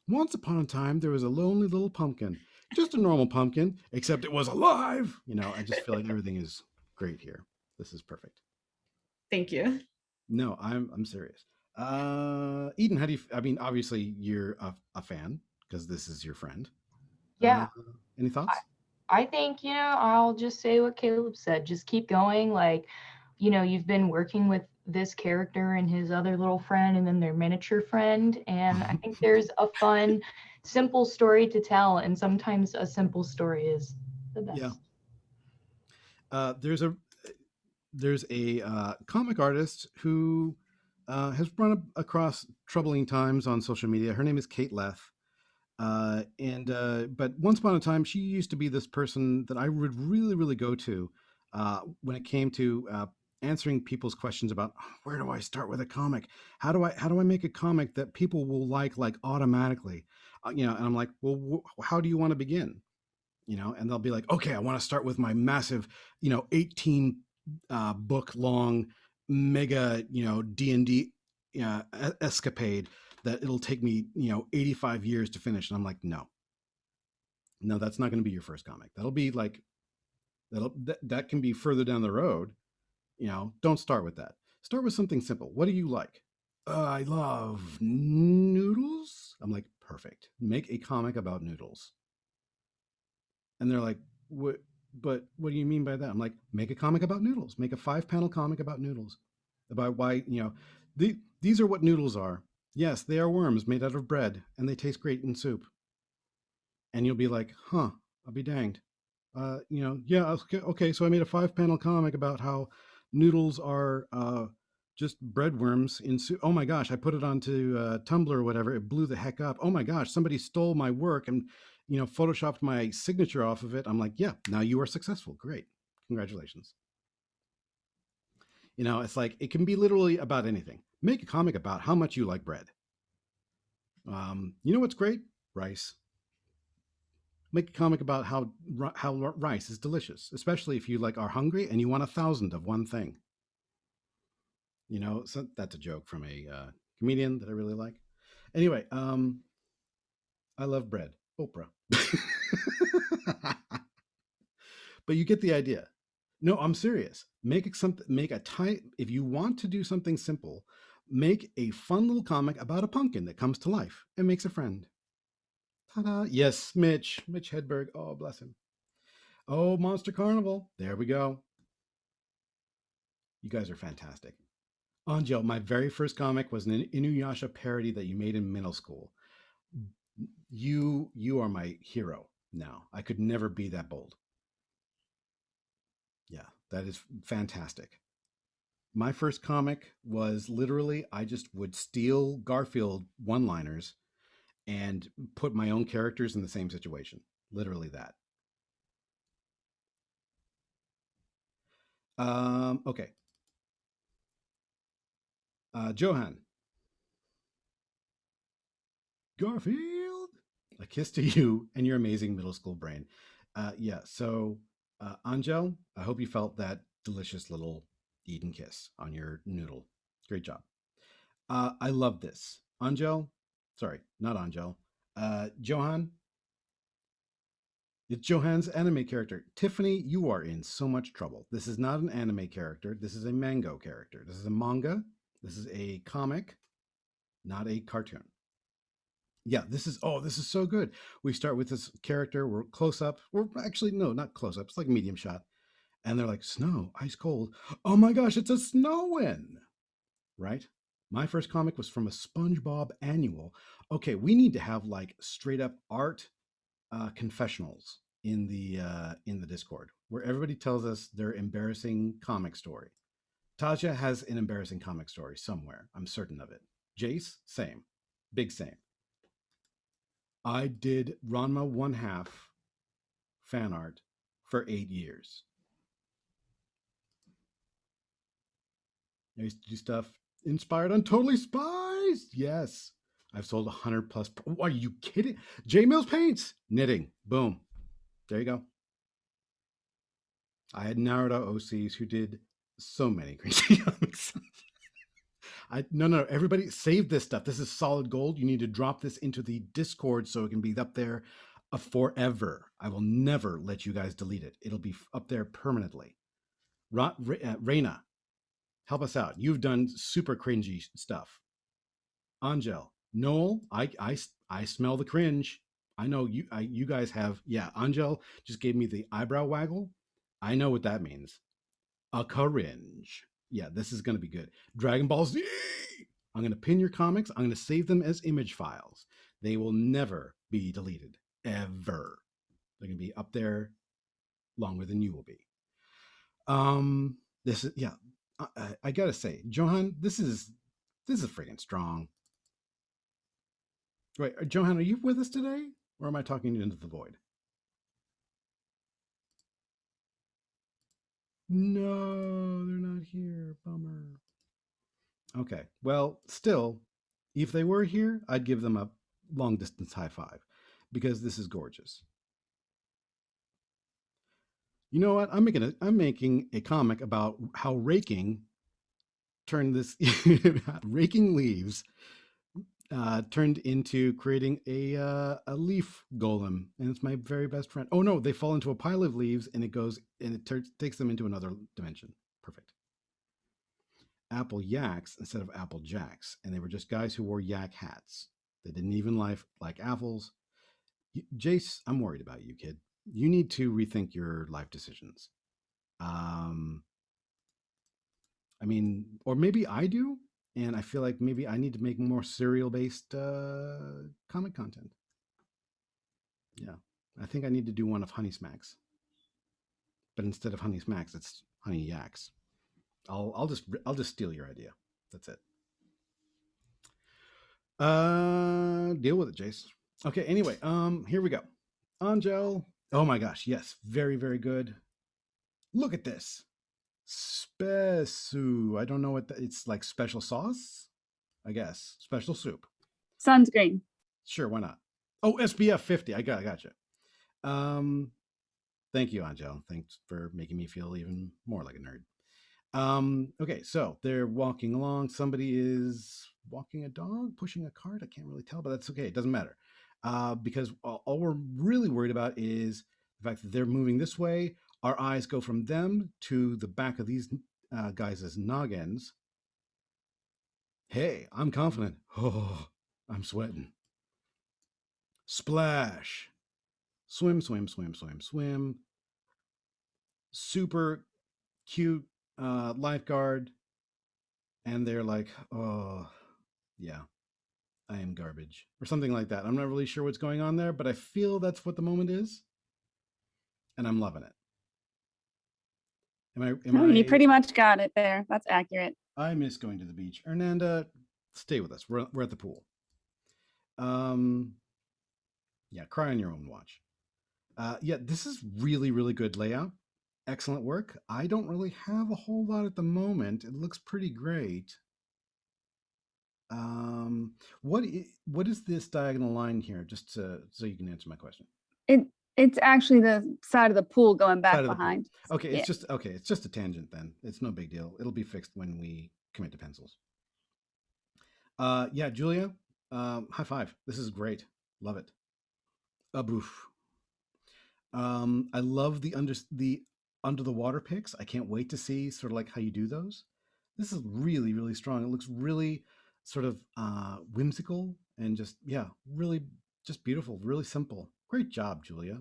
Once upon a time, there was a lonely little pumpkin. Just a normal pumpkin, except it was alive. I just feel like everything is great here. This is perfect. Thank you. No, I'm serious. Eden, how do you? I mean, obviously you're a fan because this is your friend. Uh, Yeah, any I, thoughts? I think, I'll just say what Caleb said. Just keep going. Like, you've been working with this character and his other little friend and then their miniature friend. And I think there's a fun, simple story to tell. And sometimes a simple story is the Yeah. best. Uh, there's a there's a comic artist who has run across troubling times on social media. Her name is Kate Leth. And But once upon a time, she used to be this person that I would really, really go to when it came to answering people's questions about, "Oh, where do I start with a comic? How do I make a comic that people will like automatically?" And I'm like, well, how do you want to begin? And they'll be like, okay, I want to start with my massive, 18 book long mega, D&D escapade that it'll take me, 85 years to finish. And I'm like, no, that's not going to be your first comic. That'll be like, that can be further down the road. Don't start with that. Start with something simple. What do you like? I love noodles. I'm like, perfect. Make a comic about noodles. And they're like, what? But what do you mean by that? I'm like, make a comic about noodles. Make a 5-panel comic about noodles, about why these are what noodles are. Yes, they are worms made out of bread, and they taste great in soup. And you'll be like, huh? I'll be danged. Yeah, okay, okay. So I made a 5-panel comic about how noodles are just bread worms in soup. Oh my gosh, I put it onto Tumblr or whatever. It blew the heck up. Oh my gosh, somebody stole my work and photoshopped my signature off of it. I'm like, yeah, now you are successful. Great, congratulations. It's like it can be literally about anything. Make a comic about how much you like bread. You know what's great? Rice. Make a comic about how rice is delicious, especially if you are hungry and you want 1,000 of one thing. So that's a joke from a comedian that I really like. Anyway, I love bread. Oprah. But you get the idea. No, I'm serious. If you want to do something simple, make a fun little comic about a pumpkin that comes to life and makes a friend. Ta-da! Yes, Mitch Hedberg. Oh, bless him. Oh, Monster Carnival. There we go. You guys are fantastic. Angel, my very first comic was an Inuyasha parody that you made in middle school. You are my hero now. I could never be that bold. Yeah, that is fantastic. My first comic was literally I just would steal Garfield one-liners and put my own characters in the same situation. Literally that. Okay. Johan. Garfield. A kiss to you and your amazing middle school brain. Yeah. So, Angel, I hope you felt that delicious little Eden kiss on your noodle. Great job. I love this. Angel, sorry, not Angel. Johan, it's Johan's anime character. Tiffany, you are in so much trouble. This is not an anime character. This is a mango character. This is a manga. This is a comic, not a cartoon. Yeah, this is so good. We start with this character. We're close up. We're actually no, not close up. It's like a medium shot, and they're like snow, ice cold. Oh my gosh, it's a snowin', right? My first comic was from a SpongeBob annual. Okay, we need to have straight up art confessionals in the Discord where everybody tells us their embarrassing comic story. Taja has an embarrassing comic story somewhere. I'm certain of it. Jace, same, big same. I did Ranma 1/2 fan art for 8 years. I used to do stuff inspired on Totally Spies. Yes. I've sold 100 plus. Are you kidding? J Mills Paints. Knitting. Boom. There you go. I had Naruto OCs who did so many crazy comics. No, everybody save this stuff. This is solid gold. You need to drop this into the Discord so it can be up there forever. I will never let you guys delete it. It'll be up there permanently. Reina, help us out. You've done super cringy stuff. Angel, Noel, I smell the cringe. I know you guys have. Yeah, Angel just gave me the eyebrow waggle. I know what that means. A cringe. Yeah, this is going to be good. Dragon Ball Z. I'm going to pin your comics. I'm going to save them as image files. They will never be deleted ever. They're going to be up there longer than you will be. This is yeah. I gotta say, Johan, this is freaking strong. Wait, Johan, are you with us today, or am I talking into the void? No, they're not here. Bummer. Okay, well, still, if they were here, I'd give them a long distance high five because this is gorgeous. You know what? I'm making a comic about how raking turned this raking leaves turned into creating a leaf golem, and it's my very best friend. Oh no, they fall into a pile of leaves, and it takes them into another dimension. Perfect. Apple Yaks instead of Apple Jacks, and they were just guys who wore yak hats. They didn't even like apples. Jace, I'm worried about you, kid. You need to rethink your life decisions. I mean, or maybe I do, and I feel like maybe I need to make more serial-based comic content. Yeah, I think I need to do one of Honey Smacks, but instead of Honey Smacks, it's Honey Yaks. I'll just steal your idea. That's it. Deal with it, Jace. Okay. Anyway, here we go. Angel. Oh my gosh, yes, very very good. Look at this. Spesu. I don't know what it's like. Special sauce, I guess. Special soup. Sunscreen. Sure, why not? Oh, SPF 50. I gotcha. Thank you, Angel. Thanks for making me feel even more like a nerd. Okay, so they're walking along. Somebody is walking a dog, pushing a cart. I can't really tell, but that's okay. It doesn't matter. Because all we're really worried about is the fact that they're moving this way. Our eyes go from them to the back of these guys' noggins. Hey, I'm confident. Oh, I'm sweating. Splash. Swim, swim, swim, swim, swim. Super cute lifeguard. And they're like, oh, yeah, I am garbage. Or something like that. I'm not really sure what's going on there, but I feel that's what the moment is. And I'm loving it. You pretty much got it there. That's accurate. I miss going to the beach. Hernanda, stay with us. We're at the pool. Yeah, cry on your own watch. Yeah, this is really, really good layout. Excellent work. I don't really have a whole lot at the moment. It looks pretty great. What is this diagonal line here? Just so you can answer my question. It's actually the side of the pool going back behind. Okay, it's just a tangent then. It's no big deal. It'll be fixed when we commit to pencils. Yeah, Julia, high five. This is great. Love it. Boof. I love the under the water pics. I can't wait to see sort of like how you do those. This is really, really strong. It looks really sort of whimsical and just, yeah, really just beautiful, really simple. Great job, Julia.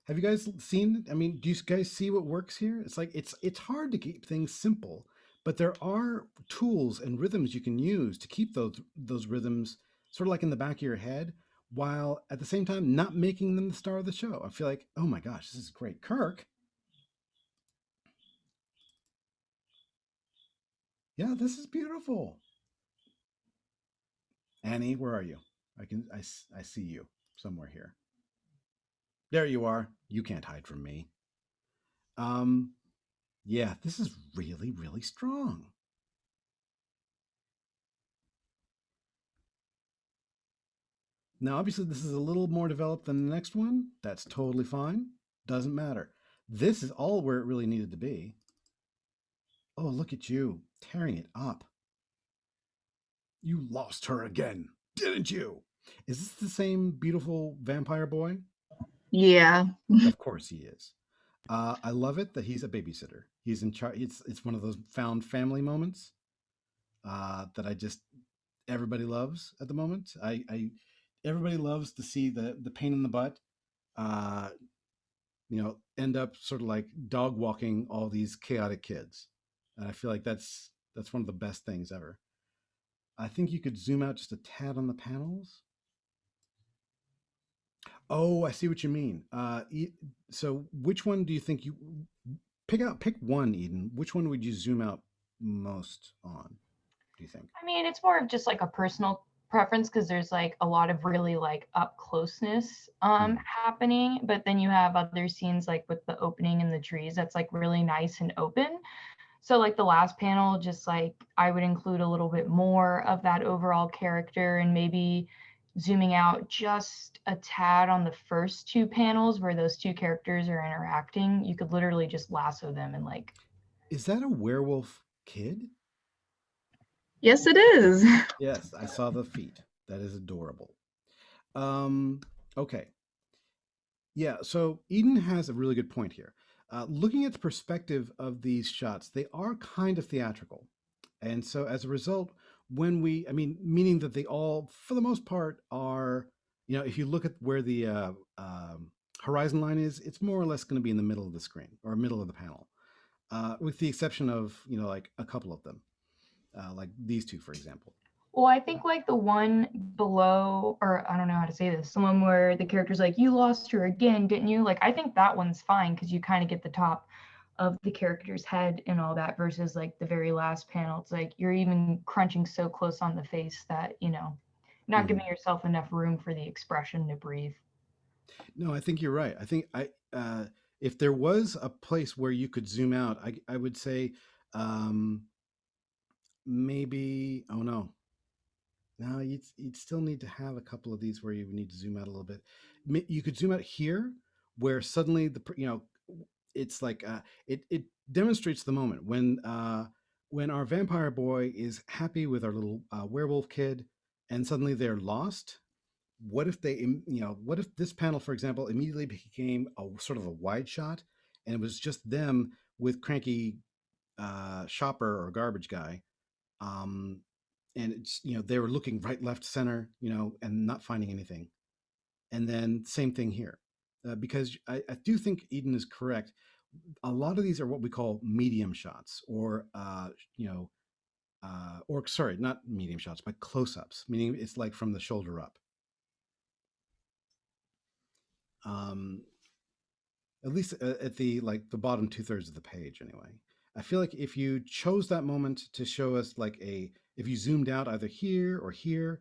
Have you guys seen, I mean, do you guys see what works here? It's like, it's hard to keep things simple, but there are tools and rhythms you can use to keep those rhythms sort of like in the back of your head, while at the same time not making them the star of the show. I feel like, oh my gosh, this is great. Kirk. Yeah, this is beautiful. Annie, where are you? I see you somewhere here. There you are. You can't hide from me. Yeah, this is really, really strong. Now, obviously, this is a little more developed than the next one. That's totally fine. Doesn't matter. This is all where it really needed to be. Oh, look at you, tearing it up. You lost her again, didn't you? Is this the same beautiful vampire boy? Yeah. Of course he is. I love it that he's a babysitter. He's in charge. It's one of those found family moments that everybody loves at the moment. Everybody loves to see the pain in the butt, uh, end up sort of like dog walking all these chaotic kids, and I feel like that's one of the best things ever. I think you could zoom out just a tad on the panels. Oh, I see what you mean. So which one do you think you pick one, Eden? Which one would you zoom out most on, do you think? I mean, it's more of just like a personal preference because there's like a lot of really like up closeness Hmm. happening, but then you have other scenes like with the opening in the trees that's like really nice and open. So like the last panel, just like I would include a little bit more of that overall character and maybe zooming out just a tad on the first two panels where those two characters are interacting. You could literally just lasso them and like, Is that a werewolf kid? Yes, it is. Yes, I saw the feet. That is adorable. Um, okay. Yeah, so Eden has a really good point here. Looking at the perspective of these shots, they are kind of theatrical. And so as a result, meaning that they all, for the most part, are, if you look at where the horizon line is, it's more or less going to be in the middle of the screen or middle of the panel, with the exception of, like a couple of them, like these two, for example. well, I think like the one below, or I don't know how to say this, the one where the character's like, you lost her again, didn't you? Like, I think that one's fine because you kind of get the top of the character's head and all that versus like the very last panel. It's like you're even crunching so close on the face that, not Mhm. giving yourself enough room for the expression to breathe. No, I think you're right. I think if there was a place where you could zoom out, I would say um, maybe. Oh no, no, you'd still need to have a couple of these where you would need to zoom out a little bit. You could zoom out here, where suddenly it's like it demonstrates the moment when our vampire boy is happy with our little werewolf kid, and suddenly they're lost. What if this panel, for example, immediately became a sort of a wide shot, and it was just them with cranky shopper or garbage guy, um, and it's they were looking right, left, center, and not finding anything. And then same thing here, because I do think Eden is correct. A lot of these are what we call medium shots, or sorry, not medium shots, but close-ups, meaning it's like from the shoulder up. Um, at least at the bottom two-thirds of the page anyway. I feel like if you chose that moment to show us if you zoomed out either here or here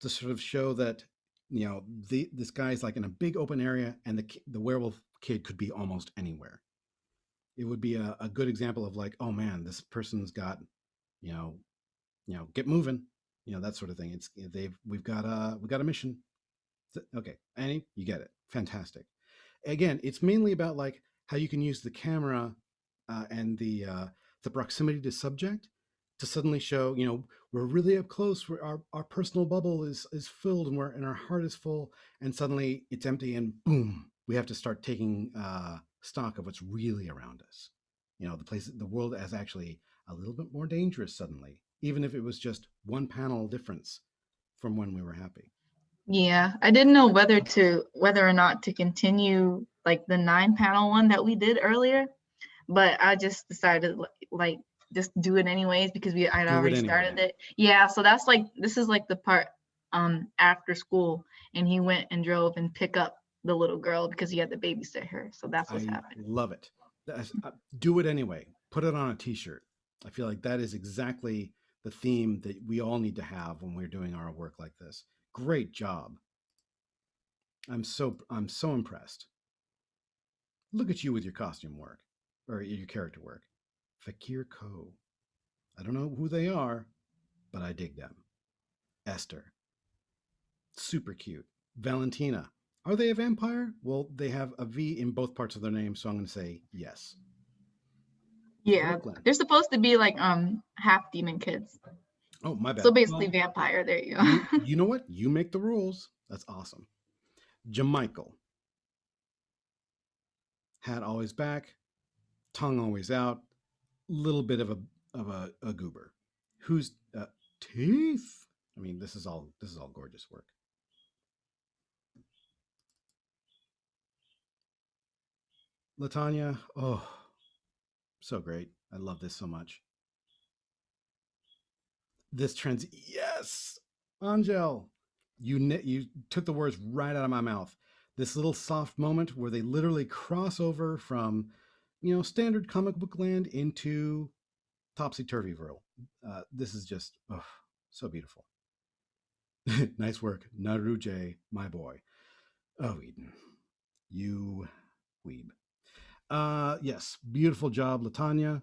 to sort of show that this guy's like in a big open area, and the werewolf kid could be almost anywhere, it would be a good example of like, oh man, this person's got you know get moving, that sort of thing. We've got a mission. Okay, Annie, you get it. Fantastic. Again, it's mainly about like how you can use the camera and the proximity to subject to suddenly show, we're really up close, where our personal bubble is filled, and our heart is full, and suddenly it's empty, and boom, we have to start taking stock of what's really around us. The world is actually a little bit more dangerous suddenly, even if it was just one panel difference from when we were happy. Yeah, I didn't know whether or not to continue like the 9 panel one that we did earlier, but I just decided like just do it anyways because I'd Do it already anyway. started it. Yeah, so that's like this is like the part after school, and he went and drove and pick up the little girl because he had to babysit her. So that's what's I happening. love it. Do it anyway. Put it on a t-shirt. I feel like that is exactly the theme that we all need to have when we're doing our work like this. Great job. I'm so impressed. Look at you with your costume work or your character work. Fakir Co. I don't know who they are, but I dig them. Esther. Super cute. Valentina. Are they a vampire? Well, they have a V in both parts of their name, so I'm going to say yes. Yeah, Brooklyn. they're supposed to be like half demon kids. Oh, my bad. So basically Well, vampire. There you go. you know what? You make the rules. That's awesome. Jamichael. Hat always back, tongue always out, little bit of a goober. Whose teeth? I mean, this is all gorgeous work. Latanya, oh, so great. I love this so much. This trans, yes, Angel, you took the words right out of my mouth. This little soft moment where they literally cross over from, standard comic book land into topsy turvy world. This is just so beautiful. Nice work, Naruje, my boy. Oh, Eden, you weeb. Yes, beautiful job, Latanya.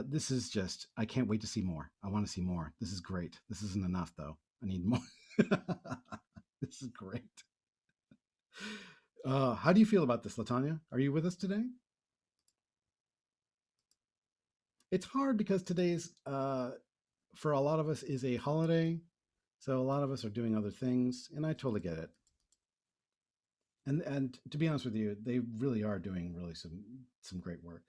This is just, I can't wait to see more. I want to see more. This is great. This isn't enough, though. I need more. This is great. How do you feel about this, Latanya? Are you with us today? It's hard because today's, for a lot of us, is a holiday. So a lot of us are doing other things, and I totally get it. And to be honest with you, they really are doing really some great work.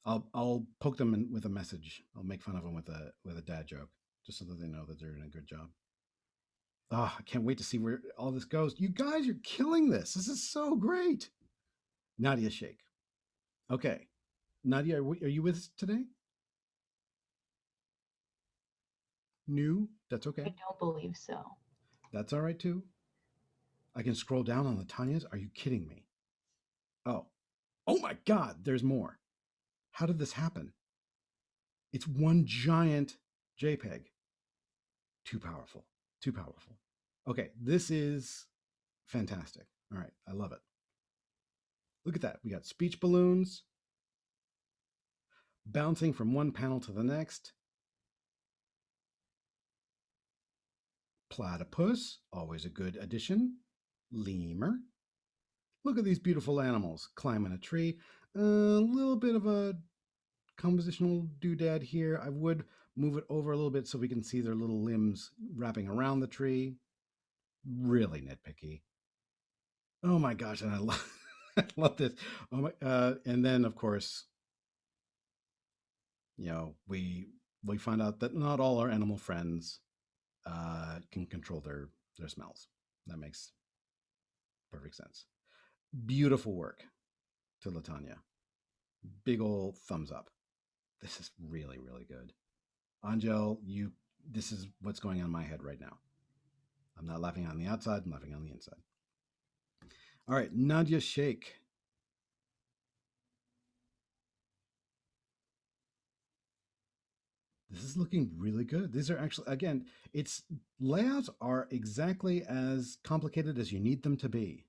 I'll poke them with a message. I'll make fun of them with a dad joke, just so that they know that they're doing a good job. Oh, I can't wait to see where all this goes. You guys are killing this. This is so great. Nadia Sheikh. Okay, Nadia, are you with us today? New? That's okay. I don't believe so. That's all right too. I can scroll down on Latanya's. Are you kidding me? Oh my God, there's more. How did this happen? It's one giant JPEG. Too powerful. Too powerful. Okay, this is fantastic. All right, I love it. Look at that. We got speech balloons bouncing from one panel to the next. Platypus, always a good addition. Lemur. Look at these beautiful animals climbing a tree. A little bit of a compositional doodad here. I would move it over a little bit so we can see their little limbs wrapping around the tree. Really nitpicky. Oh my gosh, and I love, I love this. Oh my, and then of course, we find out that not all our animal friends can control their smells. That makes perfect sense. Beautiful work to Latanya. Big old thumbs up. This is really, really good. Angel, this is what's going on in my head right now. I'm not laughing on the outside, I'm laughing on the inside. All right, Nadia Sheikh. This is looking really good. These are actually, again, its layouts are exactly as complicated as you need them to be.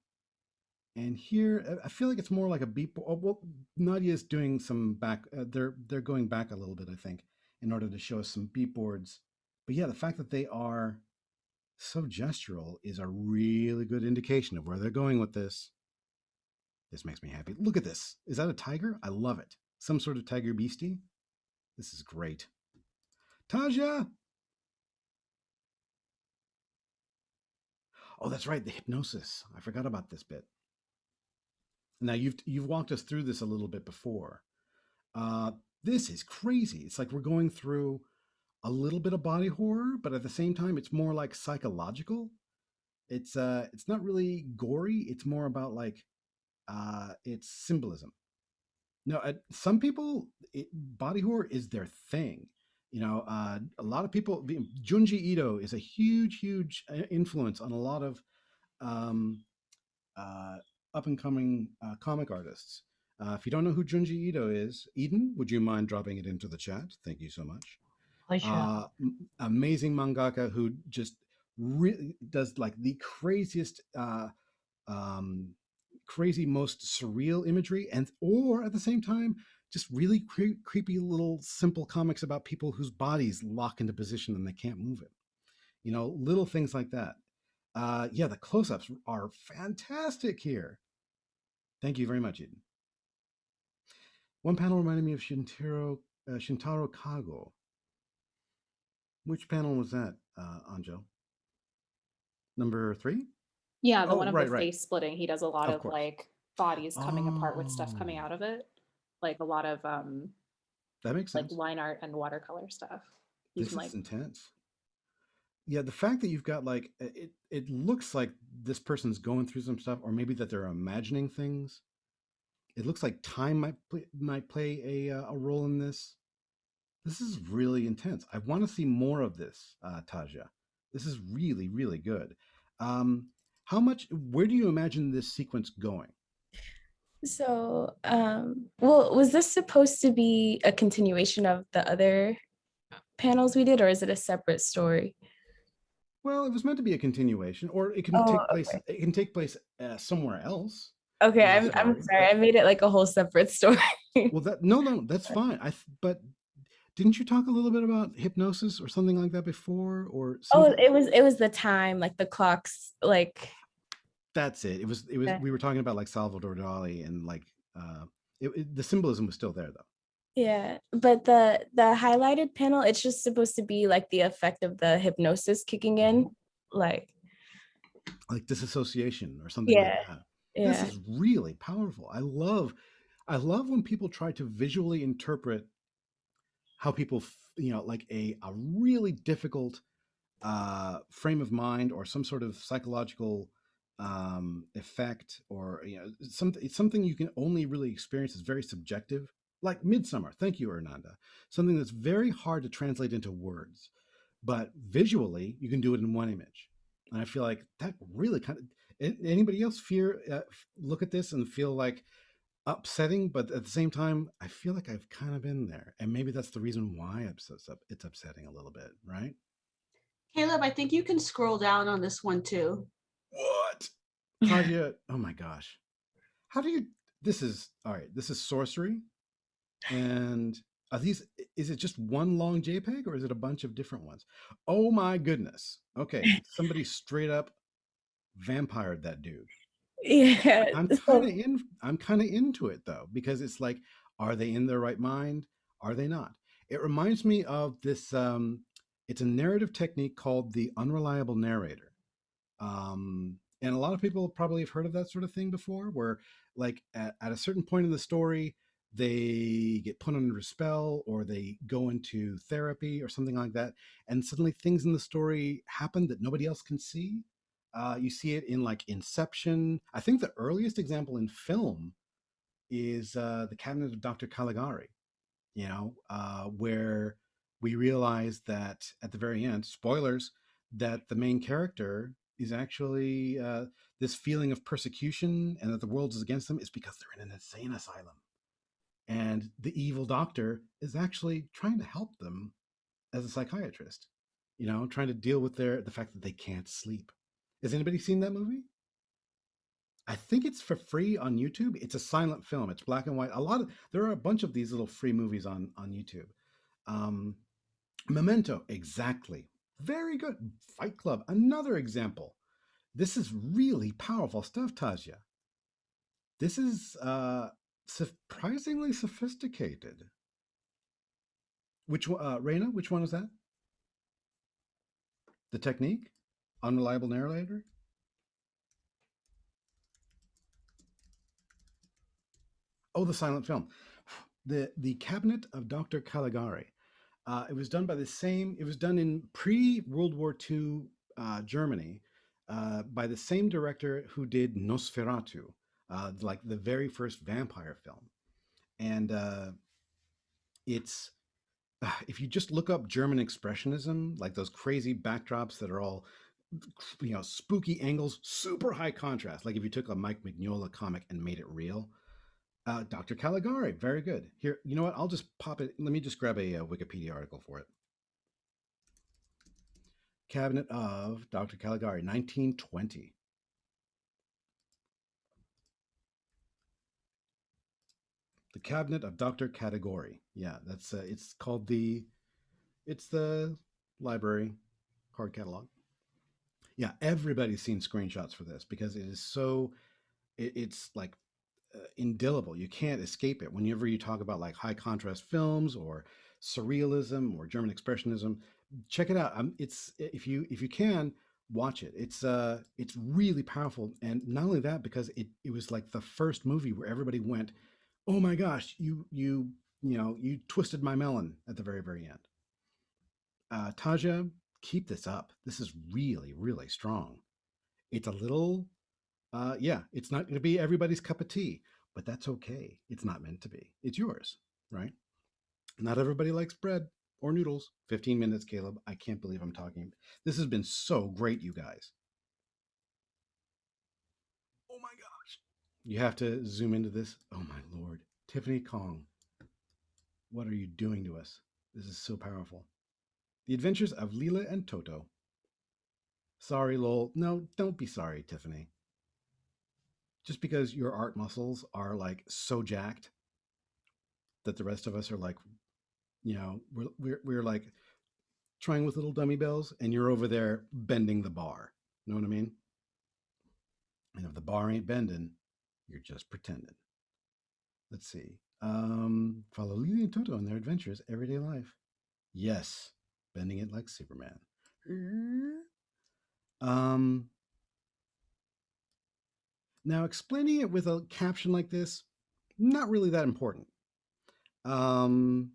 And here, I feel like it's more like a beat. Well, Nadia's doing some back. They're going back a little bit, I think, in order to show us some beat boards. But yeah, the fact that they are so gestural is a really good indication of where they're going with this. This makes me happy. Look at this. Is that a tiger? I love it. Some sort of tiger beastie. This is great. Taja. Oh, that's right. The hypnosis. I forgot about this bit. Now you've walked us through this a little bit before. This is crazy. It's like we're going through a little bit of body horror, but at the same time, it's more like psychological. It's not really gory. It's more about like it's symbolism. No, some people, body horror is their thing. A lot of people. Junji Ito is a huge influence on a lot of up and coming comic artists. If you don't know who Junji Ito is, Eden, would you mind dropping it into the chat? Thank you so much. Pleasure. Amazing mangaka who just really does like the craziest, crazy, most surreal imagery, or at the same time, just really creepy little simple comics about people whose bodies lock into position and they can't move it. Little things like that. Yeah, the close-ups are fantastic here. Thank you very much, Eden. One panel reminded me of Shintaro Kago. Which panel was that, Angel? Number 3? Yeah, the Oh, one of right, the right. face splitting. He does a lot Of of course. like bodies coming apart with stuff coming Oh. out of it. Like a lot of That makes like sense. line art and watercolor stuff. You This can is like intense. Yeah, the fact that you've got like it looks like this person's going through some stuff, or maybe that they're imagining things. It looks like time might play a role in this. This is really intense. I want to see more of this, Taja. This is really, really good. Um, how much? Where do you imagine this sequence going? So, well, was this supposed to be a continuation of the other panels we did, or is it a separate story? Well, it was meant to be a continuation, or it can Oh, take place. okay. It can take place somewhere else Okay, in the I'm story. sorry. I made it like a whole separate story. Well, that no, that's fine. But didn't you talk a little bit about hypnosis or something like that before, or Oh, something? it was the time, like the clocks, like That's it. It was. the, We were talking about like Salvador Dali and like the symbolism was still there though. yeah. But the highlighted panel, it's just supposed to be like the effect of the hypnosis kicking in. Like, Like disassociation or something like yeah, that. This yeah. is really powerful. I love when people try to visually interpret how people like a really difficult frame of mind or some sort of psychological effect, or it's something you can only really experience. Is very subjective, like Midsummer. Thank you, Hernanda. Something that's very hard to translate into words, but visually you can do it in one image. And I feel like that really kind of, anybody else look at this and feel like upsetting, but at the same time I feel like I've kind of been there, and maybe that's the reason why it's upsetting a little bit, right? Caleb, I think you can scroll down on this one too. What? Taja, oh my gosh. How do you This is all right. This is sorcery. And are these is it just one long JPEG, or is it a bunch of different ones? Oh my goodness. Okay. Somebody straight up vampired that dude. Yeah. So I'm kind of into it though, because it's like, are they in their right mind? Are they not? It reminds me of this it's a narrative technique called the unreliable narrator. And a lot of people probably have heard of that sort of thing before, where like at a certain point in the story, they get put under a spell or they go into therapy or something like that, and suddenly things in the story happen that nobody else can see. You see it in like Inception. I think the earliest example in film is the Cabinet of Dr. Caligari, where we realize that at the very end, spoilers, that the main character is actually this feeling of persecution and that the world is against them is because they're in an insane asylum. And the evil doctor is actually trying to help them as a psychiatrist, trying to deal with the fact that they can't sleep. Has anybody seen that movie? I think it's for free on YouTube. It's a silent film. It's black and white. There are a bunch of these little free movies on YouTube. Um, Memento, exactly. Very good. Fight Club, another example. This is really powerful stuff, Taja. This is surprisingly sophisticated. Which one, Reina? Which one is that? The technique, unreliable narrator. Oh, the silent film. The Cabinet of Dr. Caligari. It was done by the same. It was done in pre-World War II Germany by the same director who did Nosferatu, like the very first vampire film. And it's if you just look up German expressionism, like those crazy backdrops that are all spooky angles, super high contrast. Like if you took a Mike Mignola comic and made it real. Dr. Caligari, very good. Here, you know what? I'll just pop it. Let me just grab a Wikipedia article for it. Cabinet of Dr. Caligari, 1920. The Cabinet of Dr. Caligari. Yeah, that's it's the library card catalog. Yeah, everybody's seen screenshots for this because it is it's like indelible. You can't escape it. Whenever you talk about like high contrast films or surrealism or German expressionism, check it out. It's if you can watch it. It's really powerful, and not only that, because it was like the first movie where everybody went, "Oh my gosh, you twisted my melon" at the very end. Taja, keep this up. This is really, really strong. It's a little, yeah, it's not going to be everybody's cup of tea, but that's okay. It's not meant to be. It's yours, right? Not everybody likes bread or noodles. 15 minutes, Caleb. I can't believe I'm talking. This has been so great, you guys. Oh my gosh. You have to zoom into this. Oh my Lord. Tiffany Kong, what are you doing to us? This is so powerful. The Adventures of Leela and Toto. Sorry, Lowell. No, don't be sorry, Tiffany. Just because your art muscles are like so jacked that the rest of us are like, you know, we're like trying with little dummy bells, and you're over there bending the bar. You know what I mean? And if the bar ain't bending, you're just pretending. Let's see. Follow Leela and Toto in their adventures, everyday life. Yes, bending it like Superman. Now explaining it with a caption like this, not really that important. Namaste.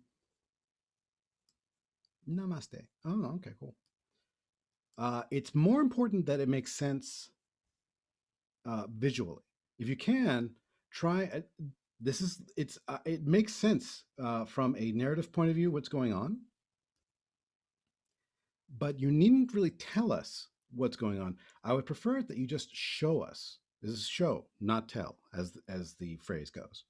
Oh, okay, cool. It's more important that it makes sense visually. If you can, try it makes sense from a narrative point of view what's going on, but you needn't really tell us what's going on. I would prefer that you just show us. This is show, not tell, as the phrase goes.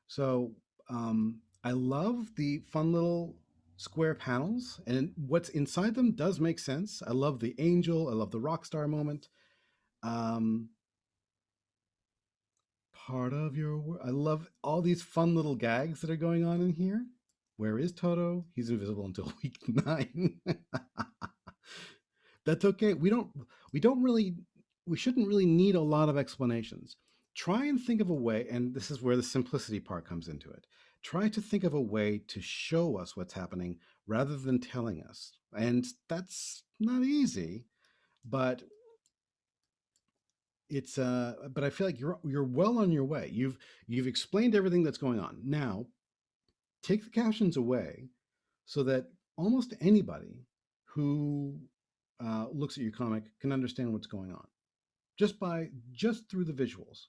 So I love the fun little square panels, and what's inside them does make sense. I love the angel. I love the rock star moment. Part of your world. I love all these fun little gags that are going on in here. Where is Toto? He's invisible until week 9. That's okay. We shouldn't really need a lot of explanations. Try and think of a way, and this is where the simplicity part comes into it. Try to think of a way to show us what's happening rather than telling us. And that's not easy, but it's but I feel like you're well on your way. You've explained everything that's going on. Now, take the captions away so that almost anybody who looks at your comic can understand what's going on just through the visuals.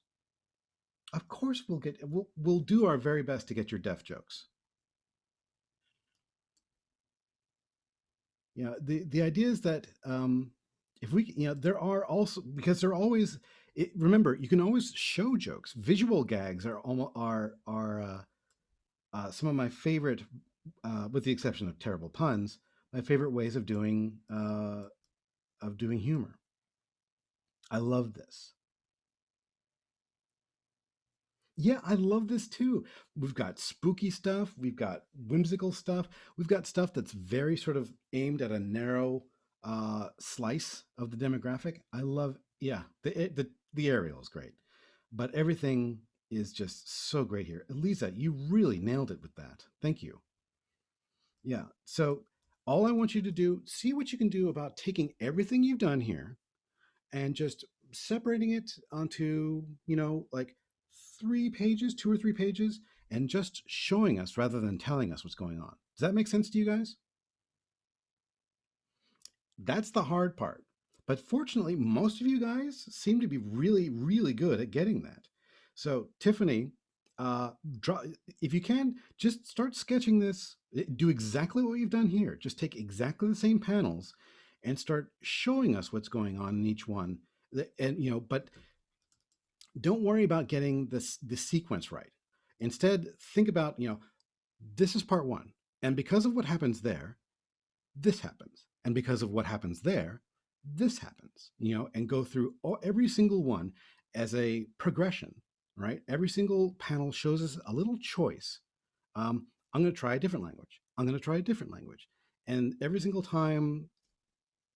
Of course, we'll do our very best to get your deaf jokes. You know, the idea is that if we, you know, there are also, because they're always, remember, you can always show jokes. Visual gags are some of my favorite, with the exception of terrible puns, my favorite ways of doing humor. I love this. Yeah, I love this too. We've got spooky stuff. We've got whimsical stuff. We've got stuff that's very sort of aimed at a narrow slice of the demographic. I love, yeah, the Ariel is great, but everything is just so great here. Elisa, you really nailed it with that. Thank you. Yeah, so all I want you to do, see what you can do about taking everything you've done here and just separating it onto, you know, like 2 or 3 pages, and just showing us rather than telling us what's going on. Does that make sense to you guys? That's the hard part. But fortunately, most of you guys seem to be really, really good at getting that. So Tiffany, if you can, just start sketching this. Do exactly what you've done here. Just take exactly the same panels and start showing us what's going on in each one. And, you know, but don't worry about getting the sequence right. Instead, think about, you know, this is part 1. And because of what happens there, this happens. And because of what happens there, this happens, you know, and go through every single one as a progression, right? Every single panel shows us a little choice. I'm going to try a different language. I'm going to try a different language. And every single time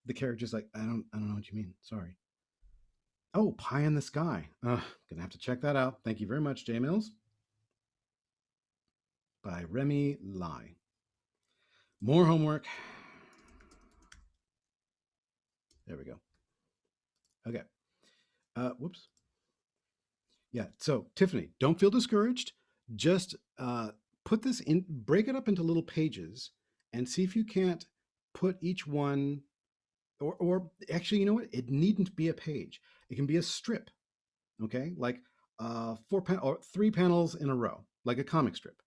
the character's like, I don't know what you mean. Sorry. Oh, Pie in the Sky. Gonna have to check that out. Thank you very much, J Mills. By Remy Lai. More homework. There we go. Okay. Whoops. Yeah. So Tiffany, don't feel discouraged. Just put this in, break it up into little pages and see if you can't put each one or actually, you know what? It needn't be a page. It can be a strip, okay? Like or 3 panels in a row, like a comic strip.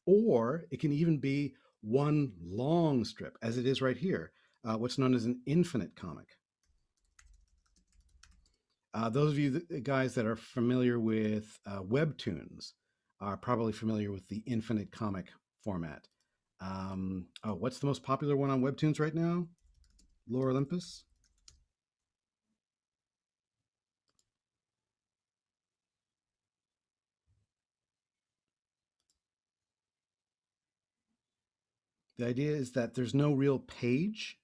Or it can even be one long strip, as it is right here, what's known as an infinite comic. Those of you guys that are familiar with webtoons are probably familiar with the infinite comic format. Oh, what's the most popular one on webtoons right now? Lore Olympus? The idea is that there's no real page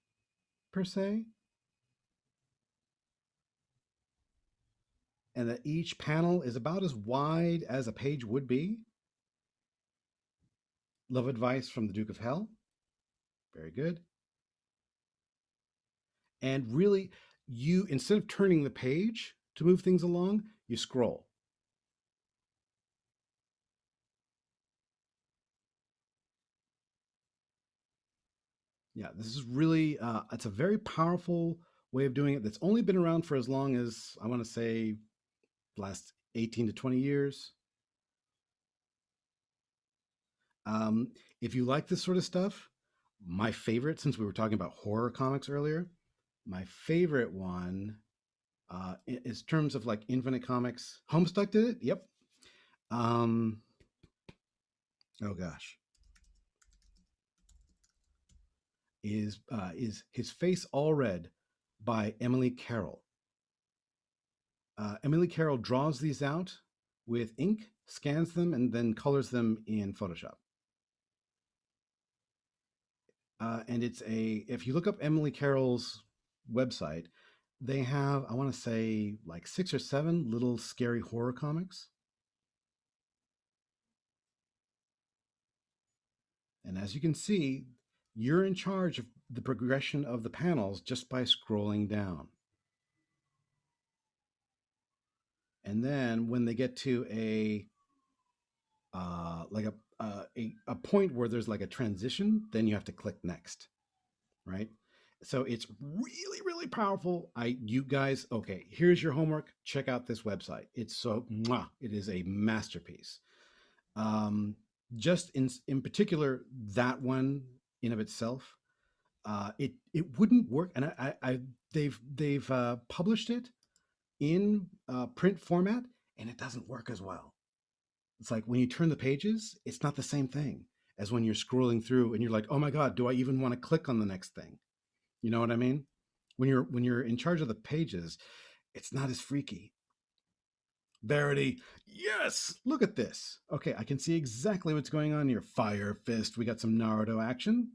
per se, and that each panel is about as wide as a page would be. Love Advice from the Duke of Hell. Very good. And really, you, instead of turning the page to move things along, you scroll. Yeah, this is really, it's a very powerful way of doing it that's only been around for as long as, I want to say, last 18 to 20 years. If you like this sort of stuff, my favorite, since we were talking about horror comics earlier, my favorite one is terms of like infinite comics. Homestuck did it. Yep. Oh gosh. Is His Face All Red by Emily Carroll. Emily Carroll draws these out with ink, scans them, and then colors them in Photoshop. And if you look up Emily Carroll's website, they have, I want to say, like 6 or 7 little scary horror comics. And as you can see, you're in charge of the progression of the panels just by scrolling down. And then when they get to a point where there's like a transition, then you have to click next, right? So it's really, really powerful. You guys, okay, here's your homework. Check out this website. It's so, it is a masterpiece. Just in particular, that one in of itself, it wouldn't work. And they've published it in print format, and it doesn't work as well. It's like when you turn the pages, it's not the same thing as when you're scrolling through and you're like, oh my God, do I even want to click on the next thing? You know what I mean? When you're in charge of the pages, it's not as freaky. Verity, yes, look at this. Okay, I can see exactly what's going on here. Fire Fist, we got some Naruto action.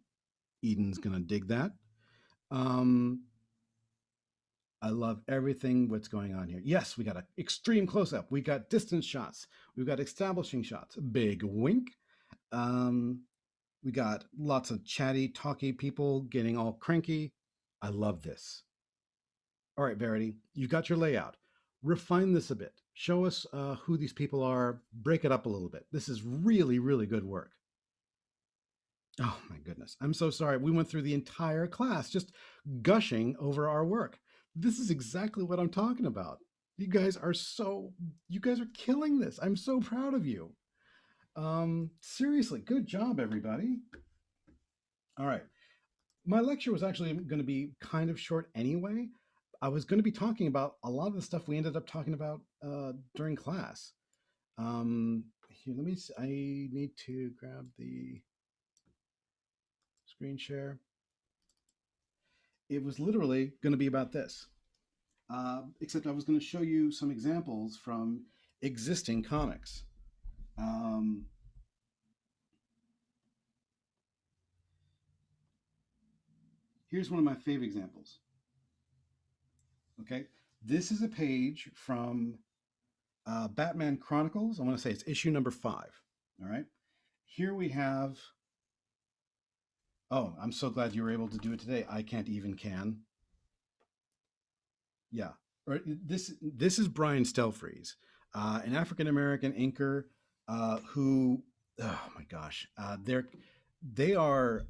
Eden's gonna dig that. I love everything what's going on here. Yes, we got an extreme close-up. We got distance shots. We've got establishing shots. Big wink. We got lots of chatty, talky people getting all cranky. I love this. All right, Verity, you've got your layout. Refine this a bit. Show us who these people are. Break it up a little bit. This is really, really good work. Oh my goodness. I'm so sorry. We went through the entire class just gushing over our work. This is exactly what I'm talking about. You guys are killing this. I'm so proud of you. Seriously, good job, everybody. All right. My lecture was actually going to be kind of short anyway. I was going to be talking about a lot of the stuff we ended up talking about during class. Here, let me see. I need to grab the screen share. It was literally going to be about this, except I was going to show you some examples from existing comics. Here's one of my favorite examples. Okay, this is a page from Batman Chronicles. I want to say it's issue number 5. All right, here we have. Oh, I'm so glad you were able to do it today. I can't even can. Yeah, this is Brian Stelfreeze, an African American inker who, oh my gosh, they are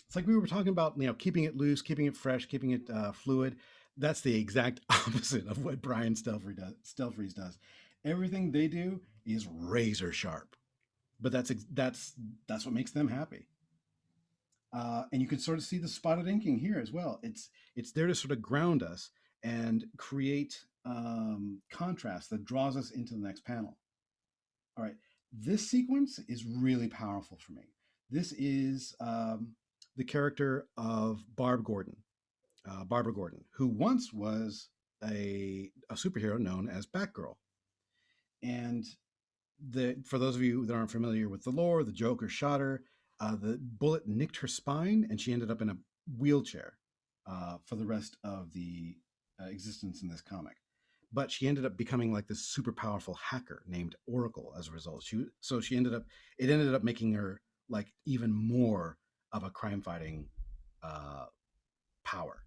It's like we were talking about, keeping it loose, keeping it fresh, keeping it fluid. That's the exact opposite of what Brian Stelfreeze does. Everything they do is razor sharp, but that's what makes them happy. And you can sort of see the spotted inking here as well. It's there to sort of ground us and create contrast that draws us into the next panel. All right, this sequence is really powerful for me. This is the character of Barbara Gordon, who once was a superhero known as Batgirl. And for those of you that aren't familiar with the lore, the Joker shot her. The bullet nicked her spine, and she ended up in a wheelchair for the rest of the existence in this comic. But she ended up becoming like this super powerful hacker named Oracle as a result. It ended up making her like even more of a crime fighting power.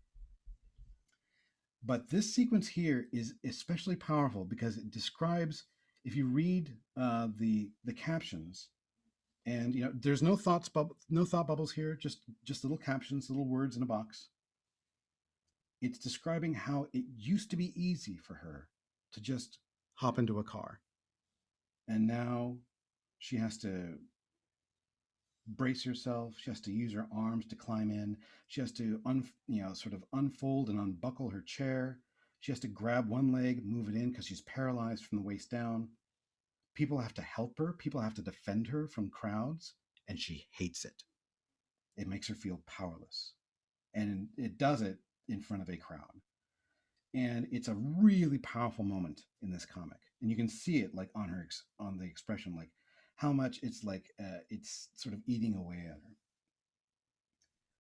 But this sequence here is especially powerful because it describes, if you read the captions, and there's no thought bubbles here, just little captions, little words in a box. It's describing how it used to be easy for her to just hop into a car, and now she has to brace herself. She has to use her arms to climb in. She has to sort of unfold and unbuckle her chair. She has to grab one leg, move it in because she's paralyzed from the waist down. People have to help her. People have to defend her from crowds, and she hates it. It makes her feel powerless, and it does it in front of a crowd. And it's a really powerful moment in this comic, and you can see it like on the expression, like how much it's like it's sort of eating away at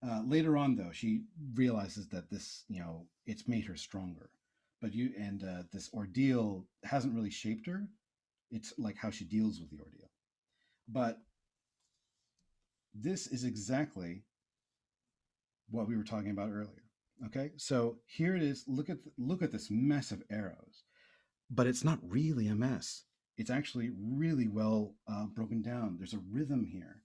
her. Later on, though, she realizes that this, it's made her stronger. But this ordeal hasn't really shaped her. It's like how she deals with the ordeal. But this is exactly what we were talking about earlier. Okay, so here it is. Look at this mess of arrows, but it's not really a mess. It's actually really well broken down. There's a rhythm here.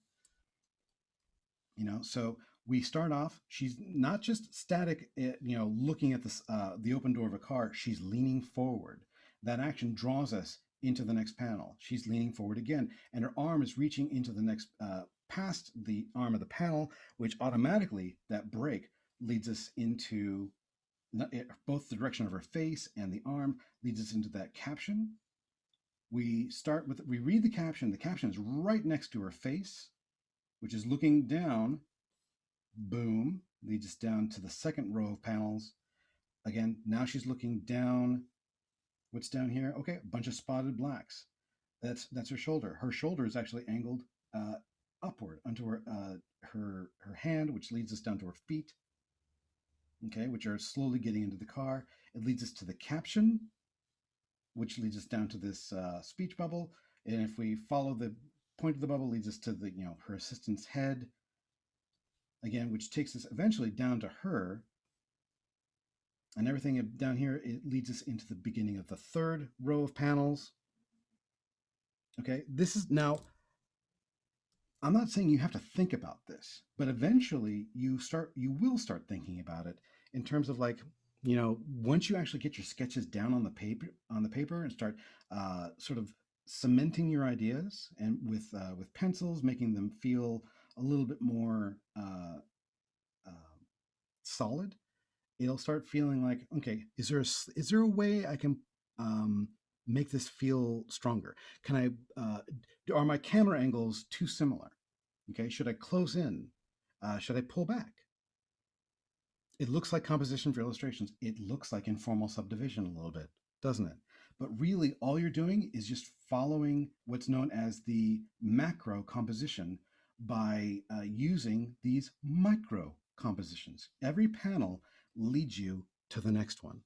So we start off. She's not just static, looking at the open door of a car. She's leaning forward. That action draws us into the next panel. She's leaning forward again, and her arm is reaching into the next, past the arm of the panel, which automatically, that break leads us into both the direction of her face and the arm, leads us into that caption. We read the caption. The caption is right next to her face, which is looking down. Boom, leads us down to the second row of panels. Again, now she's looking down. What's down here? Okay, a bunch of spotted blacks. That's her shoulder. Her shoulder is actually angled upward onto her hand, which leads us down to her feet. Okay, which are slowly getting into the car. It leads us to the caption, which leads us down to this speech bubble. And if we follow the point of the bubble, leads us to the her assistant's head. Again, which takes us eventually down to her. And everything down here, it leads us into the beginning of the third row of panels. Okay, this is now, I'm not saying you have to think about this, but eventually you will start thinking about it in terms of like, once you actually get your sketches down on the paper and start sort of cementing your ideas and with pencils, making them feel a little bit more solid, it'll start feeling like, okay, is there a way I can make this feel stronger? Can I are my camera angles too similar? Okay, should I close in? Should I pull back? It looks like composition for illustrations. It looks like informal subdivision a little bit, doesn't it? But really, all you're doing is just following what's known as the macro composition by using these micro compositions. Every panel leads you to the next one.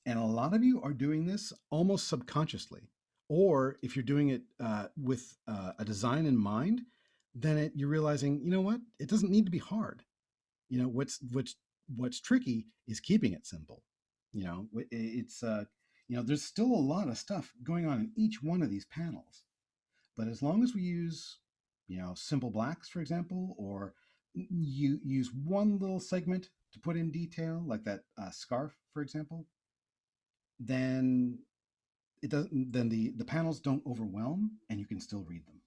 And a lot of you are doing this almost subconsciously. Or if you're doing it with a design in mind, then you're realizing, you know what? It doesn't need to be hard. What's tricky is keeping it simple. It's there's still a lot of stuff going on in each one of these panels. But as long as we use simple blacks, for example, or you use one little segment to put in detail, like that scarf, for example, then it doesn't. Then the panels don't overwhelm, and you can still read them.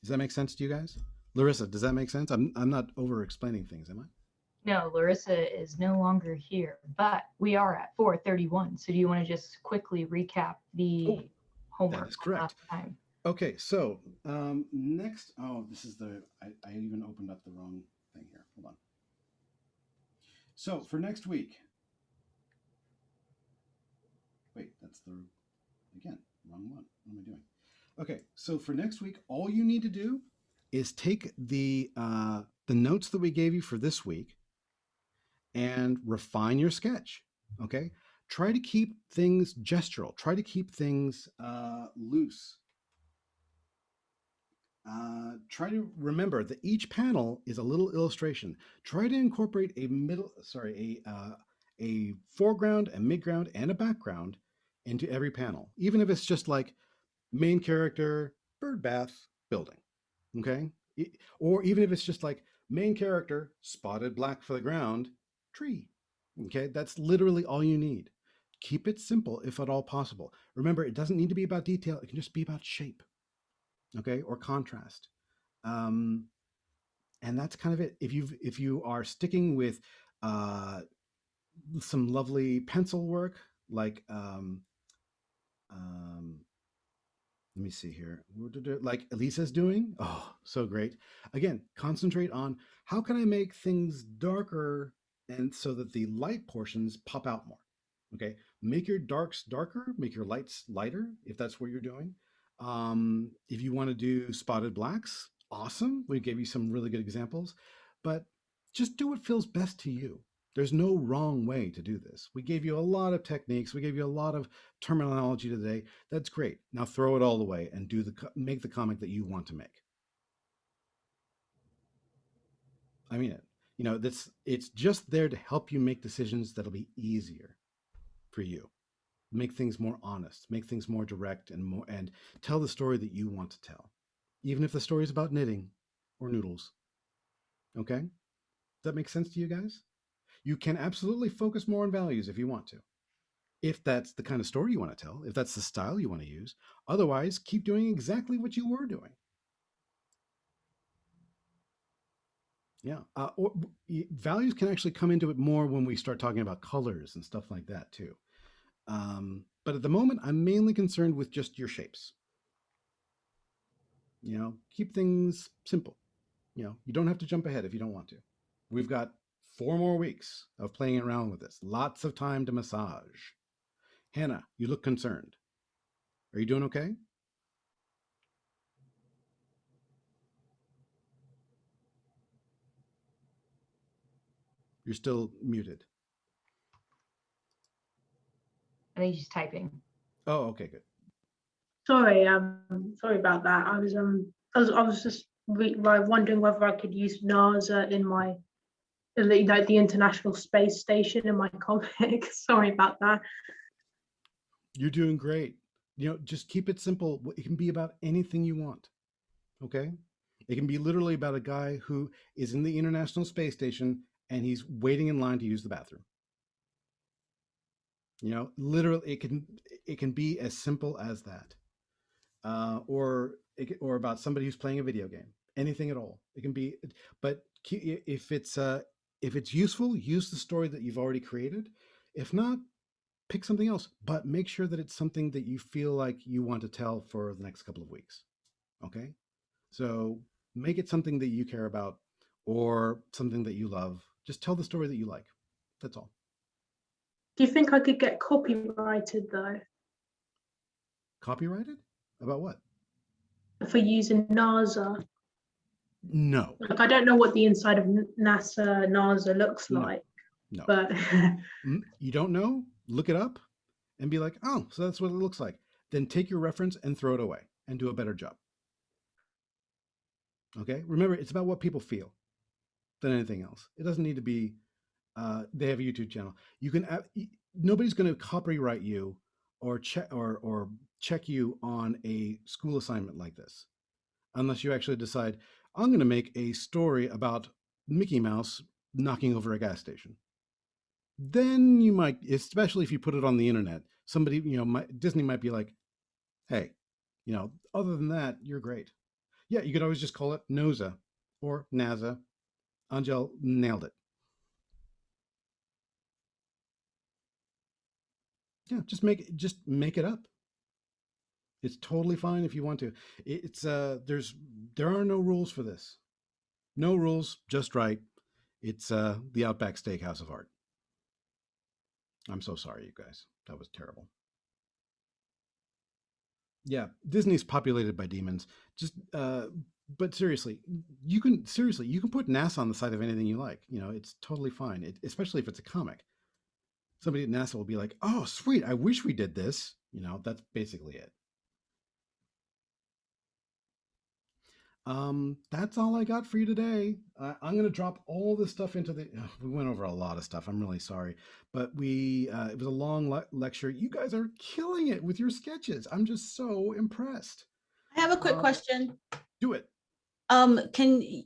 Does that make sense to you guys? Larissa, does that make sense? I'm not over explaining things, am I? No, Larissa is no longer here, but we are at 4:31. So do you want to just quickly recap the homework That is from correct. last time? Okay, so next, this is I even opened up the wrong thing here. Hold on. So for next week, wait, that's again, wrong one. What am I doing? Okay, so for next week, all you need to do is take the notes that we gave you for this week and refine your sketch. Okay, try to keep things gestural. Try to keep things loose. Try to remember that each panel is a little illustration. Try to incorporate a foreground, a midground, and a background into every panel, even if it's just like main character, bird bath, building. Okay, or even if it's just like main character, spotted black for the ground, tree. Okay, that's literally all you need. Keep it simple if at all possible. Remember, it doesn't need to be about detail. It can just be about shape. Okay, or contrast. And that's kind of it. If you are sticking with some lovely pencil work, like let me see here, like Elisa's doing, oh, so great. Again, concentrate on how can I make things darker and so that the light portions pop out more. Okay, make your darks darker, make your lights lighter if that's what you're doing. If you want to do spotted blacks, awesome. We gave you some really good examples, but just do what feels best to you. There's no wrong way to do this. We gave you a lot of techniques. We gave you a lot of terminology today. That's great. Now throw it all away and make the comic that you want to make. I mean it. It's just there to help you make decisions that'll be easier for you. Make things more honest, make things more direct and tell the story that you want to tell. Even if the story is about knitting or noodles. Okay? Does that make sense to you guys? You can absolutely focus more on values if you want to. If that's the kind of story you want to tell, if that's the style you want to use. Otherwise, keep doing exactly what you were doing. Yeah. Values can actually come into it more when we start talking about colors and stuff like that too. But at the moment, I'm mainly concerned with just your shapes. Keep things simple. You don't have to jump ahead if you don't want to. We've got 4 more weeks of playing around with this. Lots of time to massage. Hannah, you look concerned. Are you doing okay? You're still muted. I think she's typing. Oh, okay, good. Sorry, sorry about that. I was just wondering whether I could use NASA in my, the International Space Station in my comic. Sorry about that. You're doing great. Just keep it simple. It can be about anything you want. Okay? It can be literally about a guy who is in the International Space Station and he's waiting in line to use the bathroom. Literally, it can be as simple as that, or about somebody who's playing a video game. Anything at all. It can be, but if it's useful, use the story that you've already created. If not, pick something else. But make sure that it's something that you feel like you want to tell for the next couple of weeks. Okay, so make it something that you care about or something that you love. Just tell the story that you like. That's all. Do you think I could get copyrighted though? Copyrighted? About what? For using NASA? No. Like, I don't know what the inside of NASA looks like. No. But you don't know? Look it up and be like, oh, so that's what it looks like. Then take your reference and throw it away and do a better job. Okay? Remember, it's about what people feel than anything else. It doesn't need to be they have a YouTube channel. You can nobody's going to copyright you or check you on a school assignment like this, unless you actually decide, I'm going to make a story about Mickey Mouse knocking over a gas station. Then you might, especially if you put it on the internet, somebody, Disney might be like, hey, other than that, you're great. Yeah, you could always just call it NOZA or NASA. Angel nailed it. Yeah, just make it up. It's totally fine if you want to. It's there are no rules for this. No rules, just right. It's the Outback Steakhouse of art. I'm so sorry, you guys. That was terrible. Yeah, Disney's populated by demons. Just but seriously, you can put NASA on the side of anything you like. It's totally fine. Especially if it's a comic. Somebody at NASA will be like, "Oh, sweet! I wish we did this." That's basically it. That's all I got for you today. I'm going to drop all this stuff into the. We went over a lot of stuff. I'm really sorry, but it was a long lecture. You guys are killing it with your sketches. I'm just so impressed. I have a quick question. Do it. Can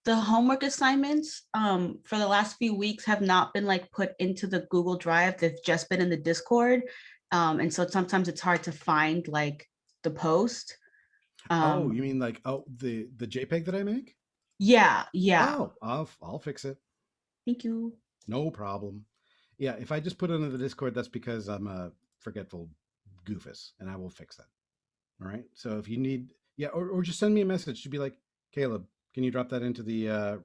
the homework assignments for the last few weeks have not been like put into the Google Drive? They've just been in the Discord, and so sometimes it's hard to find like the post. Oh, you mean like the JPEG that I make? Yeah. Oh, I'll fix it. Thank you. No problem. Yeah, if I just put it into the Discord, that's because I'm a forgetful goofus, and I will fix that. All right. So if you need, or just send me a message to be like, Caleb, can you drop that into the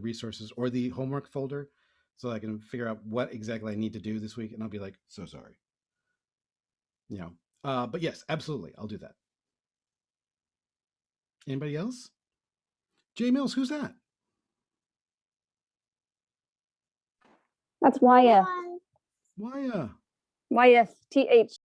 resources or the homework folder, so I can figure out what exactly I need to do this week, and I'll be like, so sorry. But yes, absolutely, I'll do that. Anybody else? Jay Mills, who's that? That's Waya. Waya. YSTH.